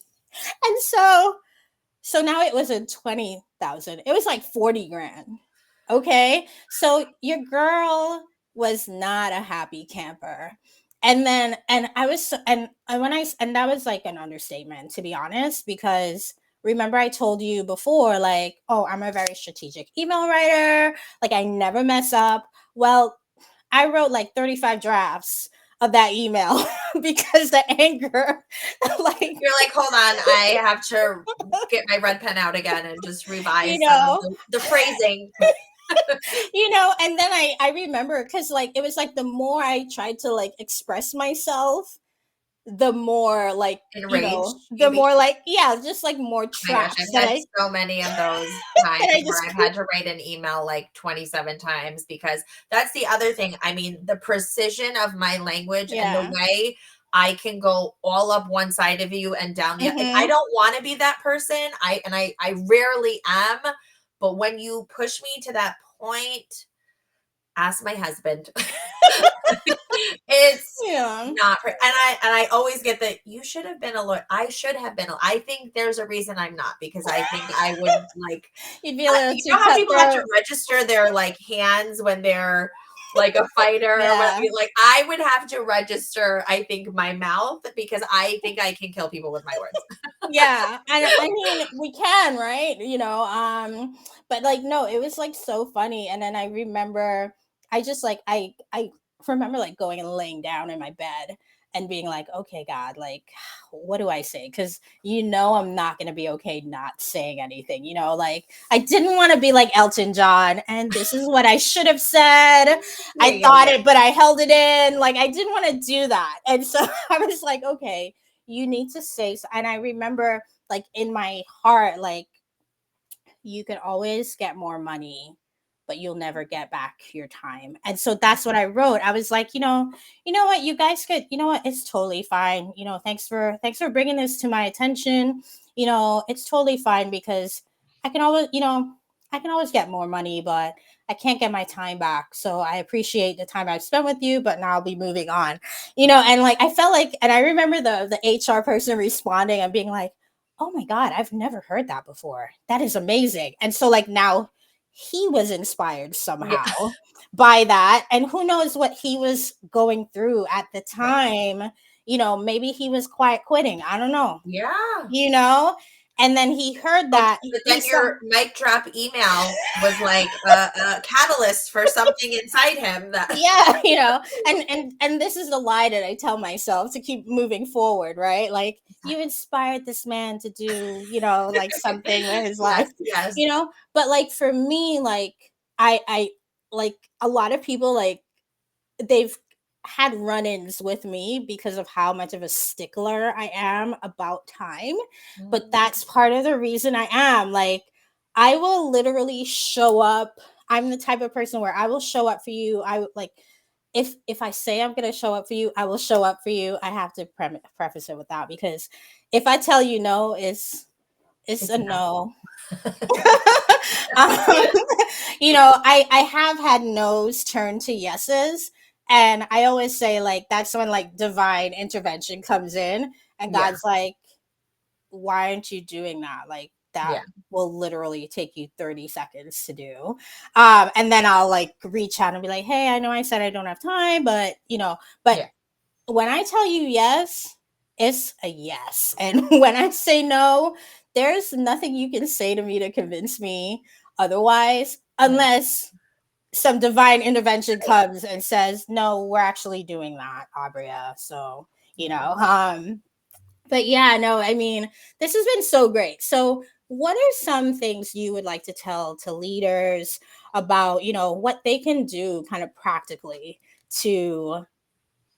And so now it wasn't 20,000. It was like 40 grand. Okay. So your girl was not a happy camper. And then, and I was, and when and that was like an understatement, to be honest, because remember I told you before, like, oh, I'm a very strategic email writer. Like, I never mess up. Well, I wrote like 35 drafts of that email because the anger, like, You're like, hold on, I have to get my red pen out again and just you revise some of know, the phrasing. and then I remember because like it was like the more I tried to like express myself, the more like Enraged, the you more like yeah, just like more Oh my gosh, traps I've that had I so many of those that times I where just I've had to write an email like 27 times because that's the other thing. I mean, the precision of my language and the yeah. way I can go all up one side of you and down the like I Mm-hmm. don't want to be that person. I rarely am, but when you push me to that point, ask my husband. It's Yeah. not and I always get that you should have been a lawyer. I should have been I think there's a reason I'm not because I think I would like You'd be a little you too know how people have to cutthroat. register their like hands when they're like a fighter or whatever. Yeah. Like I would have to register, I think, my mouth because I think I can kill people with my words. Yeah, and I mean we can, right? But like no, it was like so funny. And then I remember I just like I remember like going and laying down in my bed and being like, okay, God, like what do I say? Because I'm not gonna be okay not saying anything. Like I didn't want to be like Elton John, and this is what I should have said. Yeah, I yeah, thought yeah. it, but I held it in. Like I didn't want to do that, and so I was like, okay, you need to say so. And I remember like in my heart, like you can always get more money, but you'll never get back your time. And so that's what I wrote. I was like, what, you guys could, it's totally fine. Thanks for bringing this to my attention. It's totally fine because I can always, I can always get more money, but I can't get my time back. So I appreciate the time I've spent with you, but now I'll be moving on. And like I felt like, and I remember the HR person responding and being like, oh my God, I've never heard that before. That is amazing. And so, like, now he was inspired Yeah. somehow by that. And who knows what he was going through at the Right. time. Maybe he was quiet quitting. I don't know, Yeah. you know? And then he heard But that. but He then saw, your mic drop email was like a catalyst for something inside him that yeah, and this is the lie that I tell myself to keep moving forward, right? Like you inspired this man to do, like something with his life, yes, yes. but like for me, like I like a lot of people, like they've had run-ins with me because of how much of a stickler I am about time. But Mm, that's part of the reason I am. Like, I will literally show up. I'm the type of person where I will show up for you. I like if I say I'm gonna show up for you, I will show up for you. I have to preface it with that because if I tell you no, it's it's a enough. no. um, I have had no's turn to yeses, and I always say like that's when like divine intervention comes in, and Yeah, God's like, why aren't you doing that? Like that yeah, will literally take you 30 seconds to do. And then I'll like reach out and be like, hey, I know I said I don't have time, but but yeah. when I tell you yes, it's a yes. And when I say no, there's nothing you can say to me to convince me otherwise, Right, unless some divine intervention comes and says, no, we're actually doing that, Aubria. So, right. but yeah, no, I mean, this has been so great. So, what are some things you would like to tell to leaders about, what they can do kind of practically to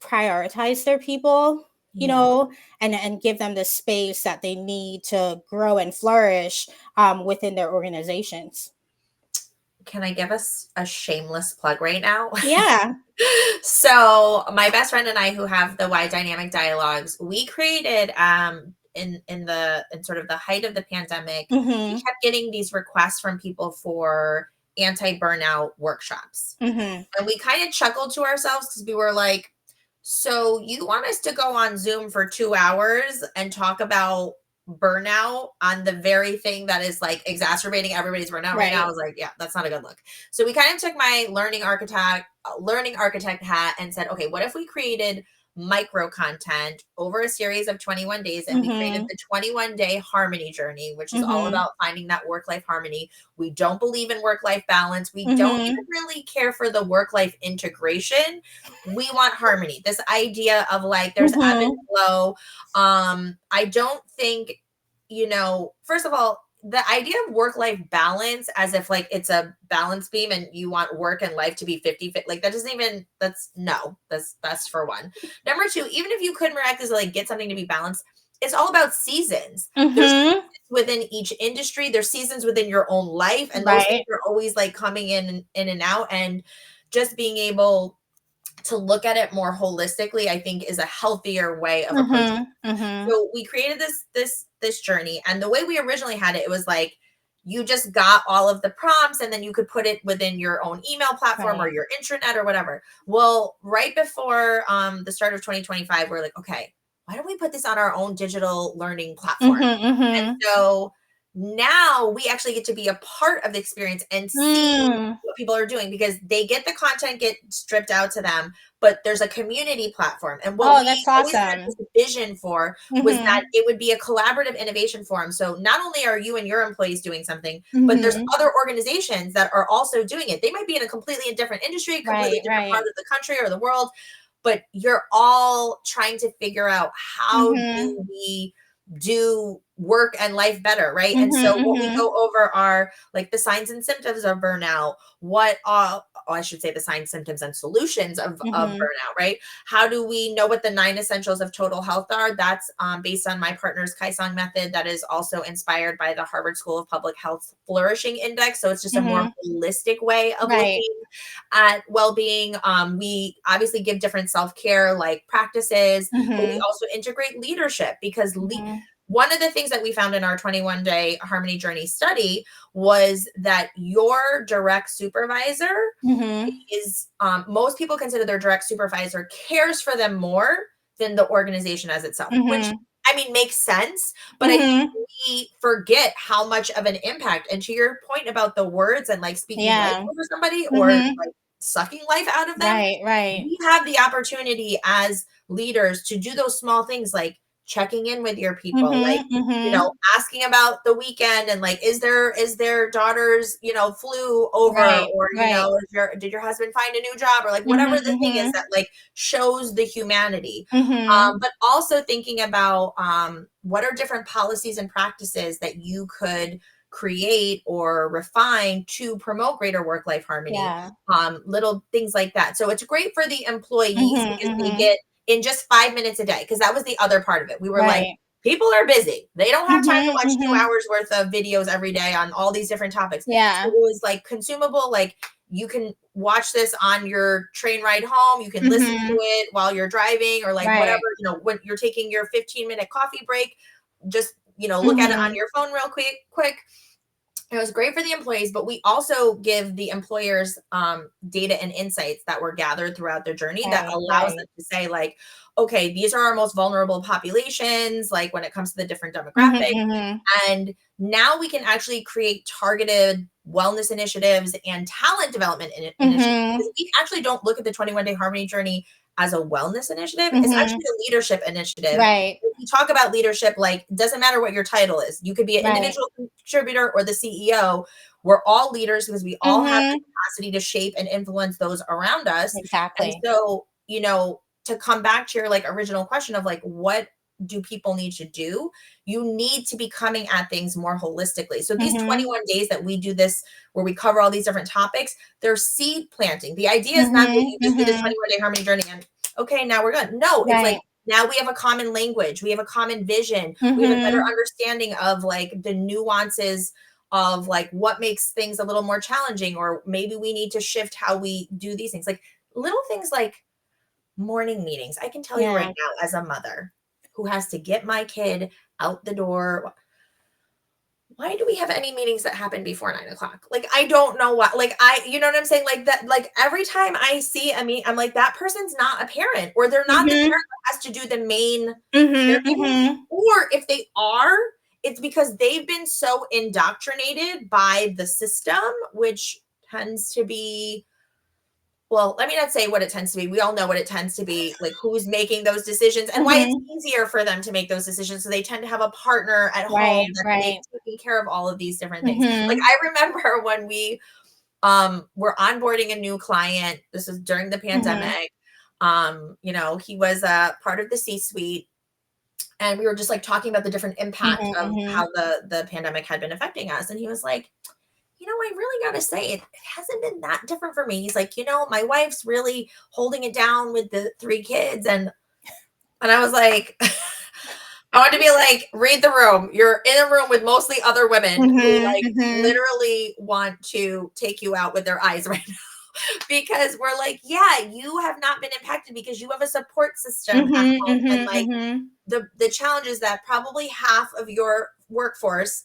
prioritize their people, Yeah. and give them the space that they need to grow and flourish within their organizations? Can I give us a shameless plug right now? Yeah. So my best friend and I who have the Y Dynamic Dialogues, we created in sort of the height of the pandemic, we Mm-hmm. kept getting these requests from people for anti-burnout workshops. Mm-hmm. And we kind of chuckled to ourselves because we were like, so you want us to go on Zoom for 2 hours and talk about burnout on the very thing that is like exacerbating everybody's burnout right now. I was like, yeah, that's not a good look. So we kind of took my learning architect hat and said, okay, what if we created micro content over a series of 21 days, and we created the 21-day harmony journey, which is all about finding that work-life harmony. We don't believe in work-life balance. We don't even really care for the work-life integration. We want harmony. This idea of like there's ebb and flow. I don't think, first of all, the idea of work-life balance as if like it's a balance beam and you want work and life to be 50-50, like that doesn't even, that's for one. Number two, even if you could miraculously like get something to be balanced, it's all about seasons. There's seasons within each industry, there's seasons within your own life, and those things are always like coming in and out, and just being able to look at it more holistically, I think, is a healthier way of approaching it. So we created this journey, and the way we originally had it, it was like you just got all of the prompts and then you could put it within your own email platform or your intranet or whatever. Well, right before the start of 2025, we're like, okay, why don't we put this on our own digital learning platform? And so now we actually get to be a part of the experience and see what people are doing, because they get the content get stripped out to them, but there's a community platform. And what we always had this vision for was that it would be a collaborative innovation forum. So not only are you and your employees doing something, but there's other organizations that are also doing it. They might be in a completely different industry, completely different part of the country or the world, but you're all trying to figure out how do we do work and life better, right? And so what we go over are like the signs and symptoms of burnout, I should say the signs, symptoms, and solutions of burnout, right? How do we know what the 9 essentials of total health are? That's based on my partner's Kaisong method that is also inspired by the Harvard School of Public Health Flourishing Index. So it's just a more holistic way of looking at well-being. We obviously give different self-care like practices, but we also integrate leadership, because one of the things that we found in our 21-day harmony journey study was that your direct supervisor is, most people consider their direct supervisor cares for them more than the organization as itself, which I mean makes sense, but I think we forget how much of an impact. And to your point about the words and like speaking life over somebody or like sucking life out of them, we have the opportunity as leaders to do those small things like checking in with your people, like, asking about the weekend and like, is their daughter's, flu over, or, did your husband find a new job, or like whatever the thing is that like shows the humanity. But also thinking about what are different policies and practices that you could create or refine to promote greater work-life harmony, little things like that. So it's great for the employees because they get in just 5 minutes a day, because that was the other part of it. We were like, people are busy. They don't have time to watch 2 hours worth of videos every day on all these different topics. So it was like consumable, like you can watch this on your train ride home. You can listen to it while you're driving, or like whatever, when you're taking your 15-minute coffee break, just, look at it on your phone real quick. It was great for the employees, but we also give the employers data and insights that were gathered throughout their journey that allows them to say like, okay, these are our most vulnerable populations, like when it comes to the different demographics. And now we can actually create targeted wellness initiatives and talent development initiatives. We actually don't look at the 21-day harmony journey as a wellness initiative. It's actually a leadership initiative. If you talk about leadership, like doesn't matter what your title is. You could be an individual contributor or the CEO. We're all leaders because we all have the capacity to shape and influence those around us. And so, to come back to your like original question of like, what do people need to do? You need to be coming at things more holistically. So these 21 days that we do this, where we cover all these different topics, they're seed planting. The idea is not that you just do this 21-day harmony journey and okay, now we're good. No, it's like now we have a common language, we have a common vision, we have a better understanding of like the nuances of like what makes things a little more challenging, or maybe we need to shift how we do these things, like little things like morning meetings. I can tell you right now, as a mother who has to get my kid out the door, why do we have any meetings that happen before 9 o'clock? Like, I don't know why. Like, you know what I'm saying? Like that, like every time I see a meeting, I'm like, that person's not a parent, or they're not the parent that has to do the main caregiving. Or if they are, it's because they've been so indoctrinated by the system, which tends to be, well, let me not say what it tends to be. We all know what it tends to be, like who's making those decisions and why it's Mm-hmm. easier for them to make those decisions. So they tend to have a partner at Right, home that's right. taking care of all of these different things. Like Mm-hmm. I remember when we were onboarding a new client. This was during the Mm-hmm. pandemic. You know, he was a part of the C-suite, and we were just like talking about the different impact Mm-hmm. of Mm-hmm. how the pandemic had been affecting us. And he was like, you know, I really got to say, it hasn't been that different for me. He's like, you know, my wife's really holding it down with the 3 kids. And I was like, I want to be like, read the room. You're in a room with mostly other women who Mm-hmm. like Mm-hmm. literally want to take you out with their eyes right now. Because we're like, yeah, you have not been impacted because you have a support system at Mm-hmm. home. And Mm-hmm. like Mm-hmm. the challenge is that probably half of your workforce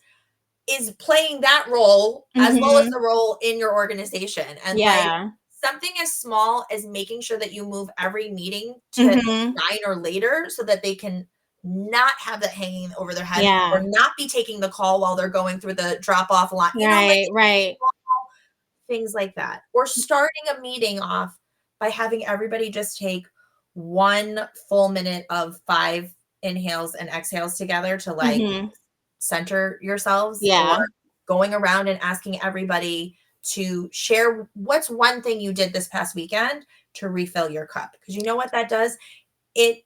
is playing that role as well as Mm-hmm. the role in your organization. And like Yeah. something as small as making sure that you move every meeting to Mm-hmm. 9 or later so that they can not have that hanging over their head or Yeah. not be taking the call while they're going through the drop off line, you know, like Right, right. things like that. Or starting a meeting off by having everybody just take 1 full minute of 5 inhales and exhales together to like Mm-hmm. center yourselves, or Yeah. going around and asking everybody to share what's one thing you did this past weekend to refill your cup, because you know what that does, it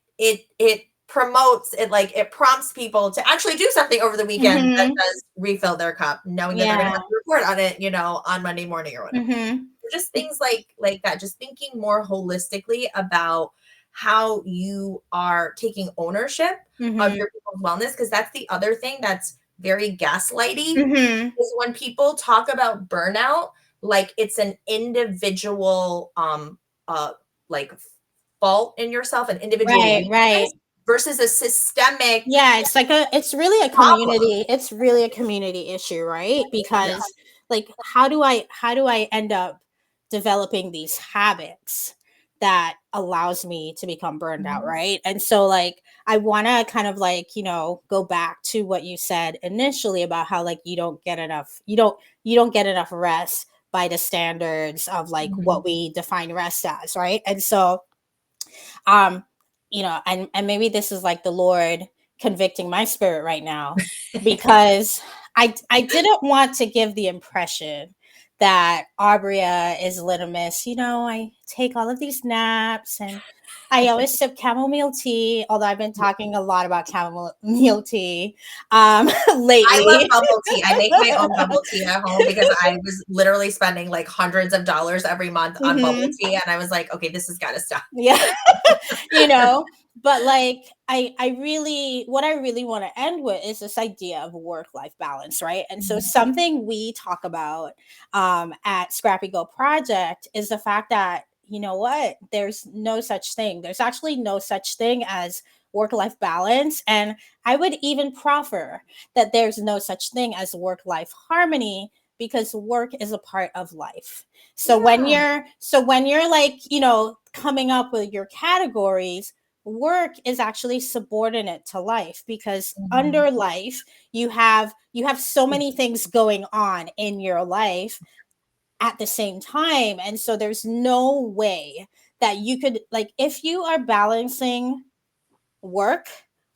promotes it, like it prompts people to actually do something over the weekend that Mm-hmm. does refill their cup, knowing that they're going to have Yeah. to report on it, you know, on Monday morning or whatever. Mm-hmm. Just things like that, just thinking more holistically about how you are taking ownership of Mm-hmm. your people's wellness, because that's the other thing that's very gaslighty, Mm-hmm. is when people talk about burnout like it's an individual like fault in yourself, an individual Right, right. weakness versus a systemic Yeah, it's like it's really a problem. community, it's really a community issue, right? Yeah. Because like how do I end up developing these habits that allows me to become burned out, Mhm. right? And so like I want to kind of like, go back to what you said initially about how like you don't get enough rest by the standards of like Mhm. what we define rest as, right? And so um and maybe this is like the Lord convicting my spirit right now, because I didn't want to give the impression that Aubria is little miss, I take all of these naps and I always sip chamomile tea, although I've been talking a lot about chamomile tea I love lately. bubble tea. I make my own bubble tea at home because I was literally spending like hundreds of dollars every month on bubble Hmm. tea. And I was like, okay, this has got to stop. Yeah. you know but like I really, what I really want to end with is this idea of work life balance, right? And so Mhm. something we talk about at Scrappy Go Project is the fact that, you know what, there's actually no such thing as work life balance, and I would even proffer that there's no such thing as work life harmony, because work is a part of life. Yeah. So when you're like, coming up with your categories, work is actually subordinate to life, because Mhm. under life you have so many things going on in your life at the same time. And so there's no way that you could, like, if you are balancing work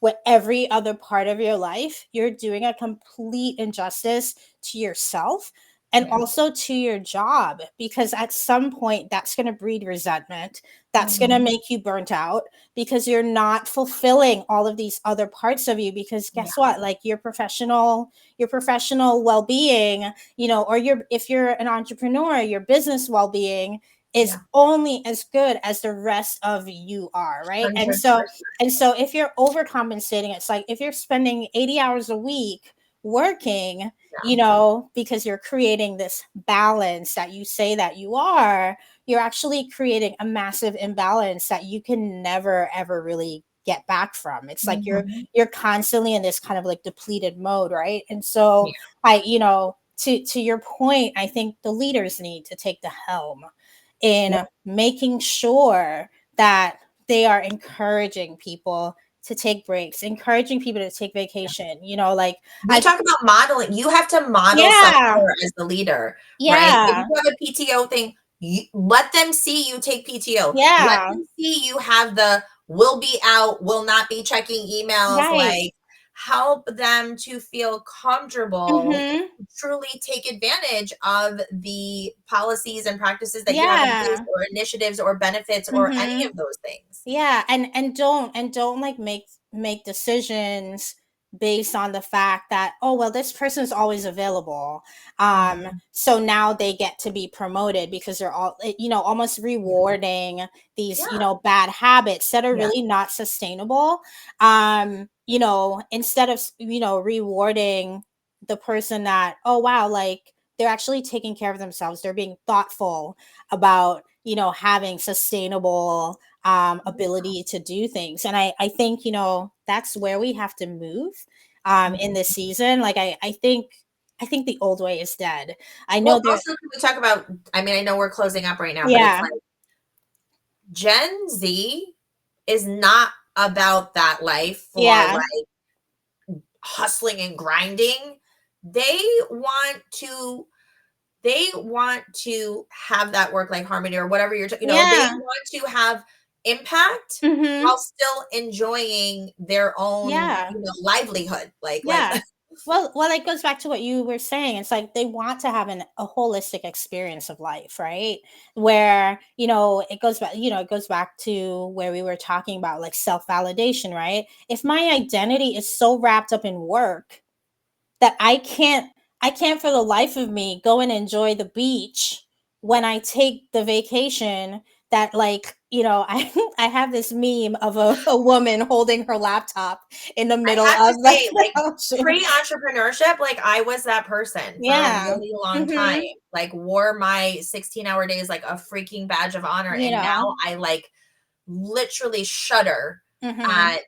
with every other part of your life, you're doing a complete injustice to yourself and Yeah. also to your job, because at some point that's going to breed resentment. That's going to Mhm. make you burnt out because you're not fulfilling all of these other parts of you. Because Yeah. guess what? Like your professional well-being, or if you're an entrepreneur, your business well-being is Yeah. only as good as the rest of you are, right? and so 100%. and so if you're overcompensating, it's like if you're spending 80 hours a week working, Yeah. because you're creating this balance that you say that you are, you're actually creating a massive imbalance that you can never ever really get back from. It's like you're Mhm. you're constantly in this kind of like depleted mode, right? And so Yeah. to your point, I think the leaders need to take the helm Yeah. in making sure that they are encouraging people to take breaks, encouraging people to take vacation, you know, like We I talk about modeling. You have to model yeah, self-care as the leader, right? If yeah, you have a PTO thing, let them see you take PTO. Let yeah, them see you have the will be out, will not be checking emails, right. like help them to feel comfortable Mhm. to truly take advantage of the policies and practices that you have in place Yeah. or initiatives or benefits or any Mhm. of those things. Yeah, and don't like make decisions based on the fact that, oh well, this person's always available, Mhm. so now they get to be promoted because they're all, you know, almost Yeah. rewarding these, you Yeah. know, bad habits that are Yeah. really not sustainable. You know, instead of, you know, rewarding the person that, oh wow, like they're actually taking care of themselves, they're being thoughtful about, you know, having sustainable ability to do things. And I think, you know, that's where we have to move in this season. Like I think the old way is dead. I know Well, there. also, can we talk about, I mean, I know we're closing up right now, but it's Yeah, like Gen Z is not about that life for yeah, like hustling and grinding. They want to they want to have that work life harmony or whatever you know, they yeah, want to have impact mm-hmm, while still enjoying their own, yeah, you know, livelihood. Like yeah. Well, it goes back to what you were saying. It's like they want to have a holistic experience of life, right? Where, you know, it goes back, you know, it goes back to where we were talking about like self validation, right? If my identity is so wrapped up in work that I can't for the life of me go and enjoy the beach when I take the vacation, that like, you know, I have this meme of a woman holding her laptop in the I middle have to of like say, the like, ocean. pre-entrepreneurship, like, I was that person for a Yeah. really long time, Mhm. like, wore my 16-hour days like a freaking badge of honor, You and know. now I, like, literally shudder Mhm. at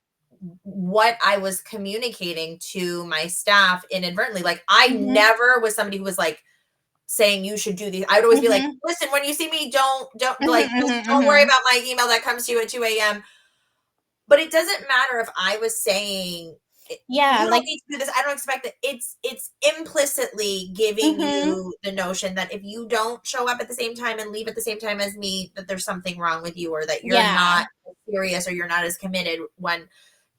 what I was communicating to my staff inadvertently. Like, I Mhm. never was somebody who was, like, saying, "You should do these." I would always be like, Mhm. "Listen, when you see me, don't, Mhm. like, Mhm. don't worry Mhm. about my email that comes to you at 2 AM." But it doesn't matter if I was saying, Yeah, "You don't like need to do this. I don't expect it." It's implicitly giving mhm. you the notion that if you don't show up at the same time and leave at the same time as me, that there's something wrong with you, or that you're Yeah. not serious or you're not as committed when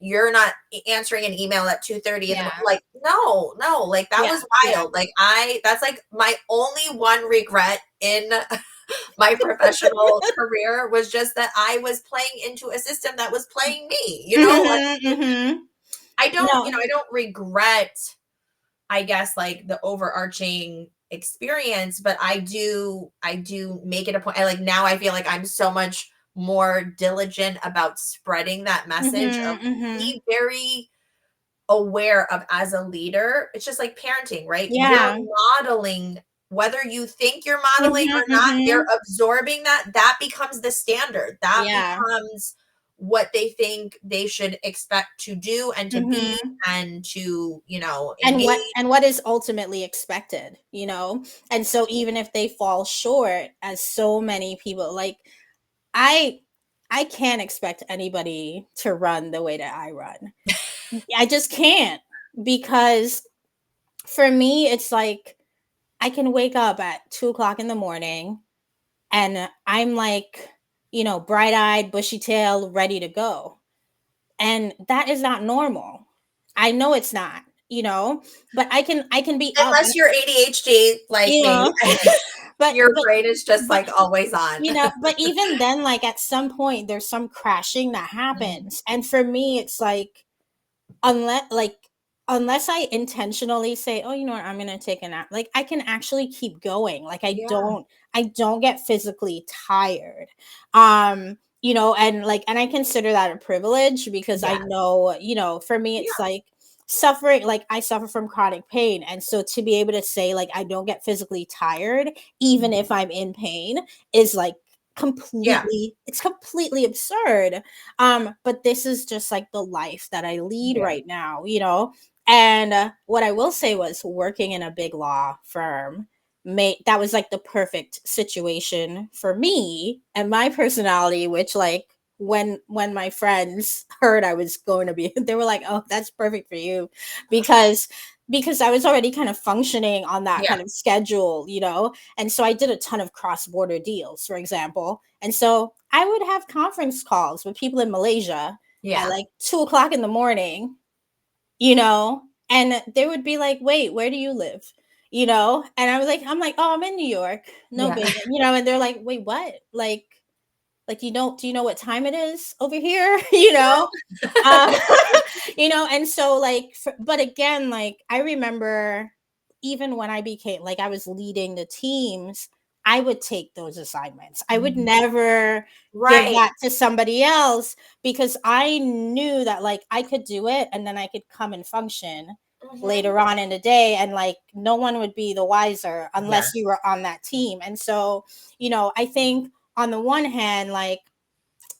you're not answering an email at 2:30 in the Yeah. like, no, no, like, that Yeah. was Yeah. wild. Like, I that's, like, my only one regret in my professional career was just that I was playing into a system that was playing me, you know? Like, Mhm. Mhm. I don't, you know, No. I don't regret, I guess, like, the overarching experience, but I do make it a point. I like now I feel like I'm so much more diligent about spreading that message Mhm. of Mhm. be very aware of as a leader. It's just like parenting, right? You're Yeah. modeling whether you think you're modeling Mhm. or not, they're Mhm. absorbing that. That becomes the standard. That Yeah. becomes what they think they should expect to do and to be Mhm. and to, you know, engage. And what is ultimately expected, you know? And so even if they fall short, as so many people like I I can't expect anybody to run the way that I run. I just can't, because for me it's like I can wake up at 2 o'clock in the morning and I'm like, you know, bright eyed, bushy tail, ready to go. And that is not normal. I know it's not, you know, but I can be up, Unless you're ADHD like you me, know, but your brain is just but like always on. you know, but even then, like at some point there's some crashing that Mhm. happens. And for me, it's like unless like unless I intentionally say, "Oh, you know what, I'm gonna take a nap," like I can actually keep going. Like Yeah, I don't get physically tired. You know, and like and I consider that a privilege because I yeah, know, you know, for me it's yeah, like suffering, like I suffer from chronic pain. And so to be able to say like I don't get physically tired, even if I'm in pain, is like yeah, completely absurd. But this is just like the life that I lead yeah. right now, you know. And what I will say was working in a big law firm made that was like the perfect situation for me and my personality, which like when my friends heard I was going to be, they were like, "Oh, that's perfect for you," because I was already kind of functioning on that Yeah. kind of schedule, and so I did a ton of cross border deals, for example, and so I would have conference calls with people in Malaysia at Yeah. like 2 o'clock in the morning, and they would be like, "Wait, where do you live?" And I'm like, "Oh, I'm in New York, no Yeah. big," and they're like, "Wait, what?" Like, do you know what time it is over here? uh, and so like, but again, like I remember even when I became like I was leading the teams, I would take those assignments. I would Mhm. never give Right. that to somebody else because I knew that like I could do it and then I could come and function Mhm. later on in the day, and like no one would be the wiser unless you Yes. were on that team. And so, I think on the one hand, like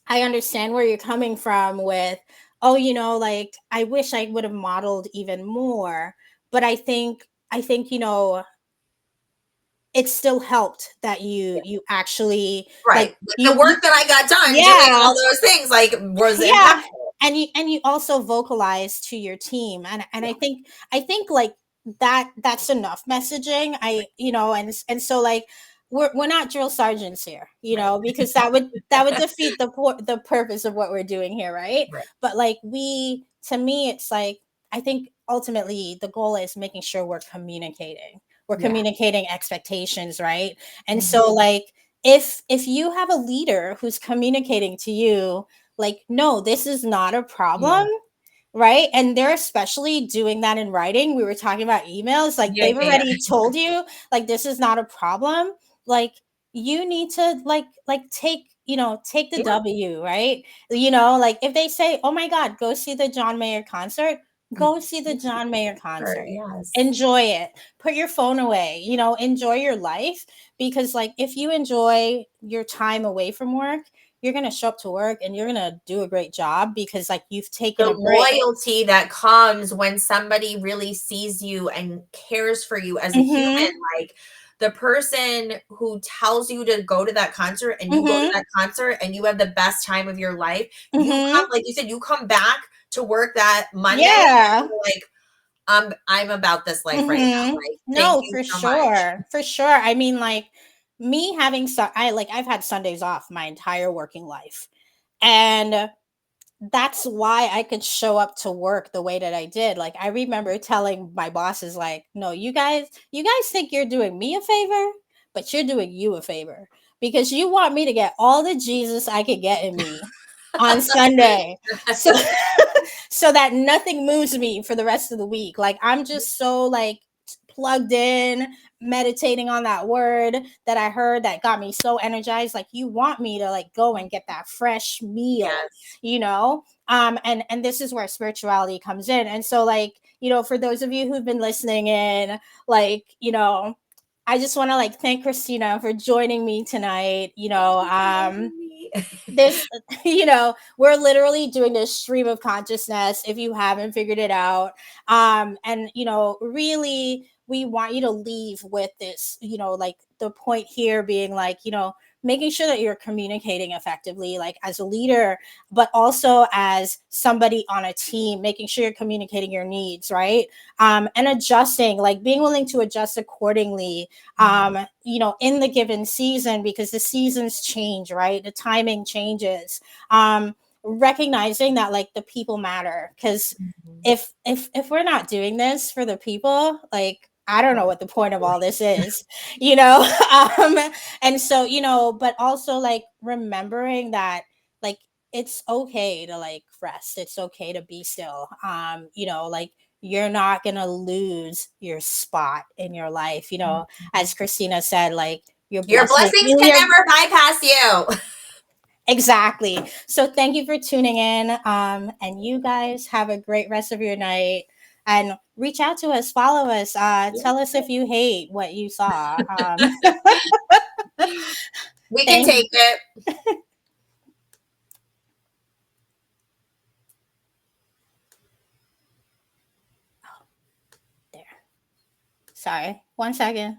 I understand where you're coming from with, oh, like I wish I would have modeled even more. But I think, it still helped that you actually like Right. Like the you work that I got done doing yeah, all those things, like, was yeah, impactful. and you also vocalize to your team, and Yeah. I think like that's enough messaging. And so like we're not drill sergeants here, Right. because that would defeat the purpose of what we're doing here, right? Right. But like to me, it's like I think ultimately the goal is making sure we're Yeah. communicating expectations, right? And Mhm. so like if you have a leader who's communicating to you like, no, this is not a Yeah. problem, right? And they're especially doing that in writing. We were talking about emails, like Yeah, they've yeah, already told you, like, this is not a problem. Like, you need to take the yeah. W, right? Like if they say, oh my God, go see the John Mayer concert, Yeah. go see the John Mayer Sure, concert. yes. Enjoy it. Put your phone away, enjoy your life, because like if you enjoy your time away from work, you're going to show up to work and you're going to do a great job because like you've taken The a break. loyalty that comes when somebody really sees you and cares for you as a human, Mhm. like, the person who tells you to go to that concert and you go to Mhm. that concert and you have the best time of your life, you come, Mhm. like you said, you come back to work that Monday, and Yeah. you're like, I'm about this life right now, Mhm. like, thank No, you for so much. sure. For sure. I mean like me having I've had Sundays off my entire working life. And that's why I could show up to work the way that I did. Like I remember telling my bosses like, "No, you guys think you're doing me a favor, but you're doing you a favor because you want me to get all the Jesus I could get in me on Sunday." So so that nothing moves me for the rest of the week. Like I'm just so like plugged in, meditating on that word that I heard that got me so energized. Like you want me to like go and get that fresh meal, Yes. and this is where spirituality comes in. And so like, for those of you who've been listening in, like, I just want to like thank Christina for joining me tonight. Thank you for having me. This we're literally doing this stream of consciousness if you haven't figured it out, and really we want you to leave with this, like the point here being like, making sure that you're communicating effectively, like as a leader, but also as somebody on a team, making sure you're communicating your needs, right? And adjusting, like being willing to adjust accordingly, in the given season, because the seasons change, right? The timing changes. Recognizing that like the people matter, because Mhm. if we're not doing this for the people, like I don't know what the point of all this is, um, and so but also like remembering that like it's okay to like rest, it's okay to be still, like you're not gonna lose your spot in your life, as Christina said, like you're Your blessing blessings can never bypass you. exactly. So thank you for tuning in. And you guys have a great rest of your night. And reach out to us, follow us, tell us if you hate what you saw. We can Thank take it. there. Sorry. 1 second.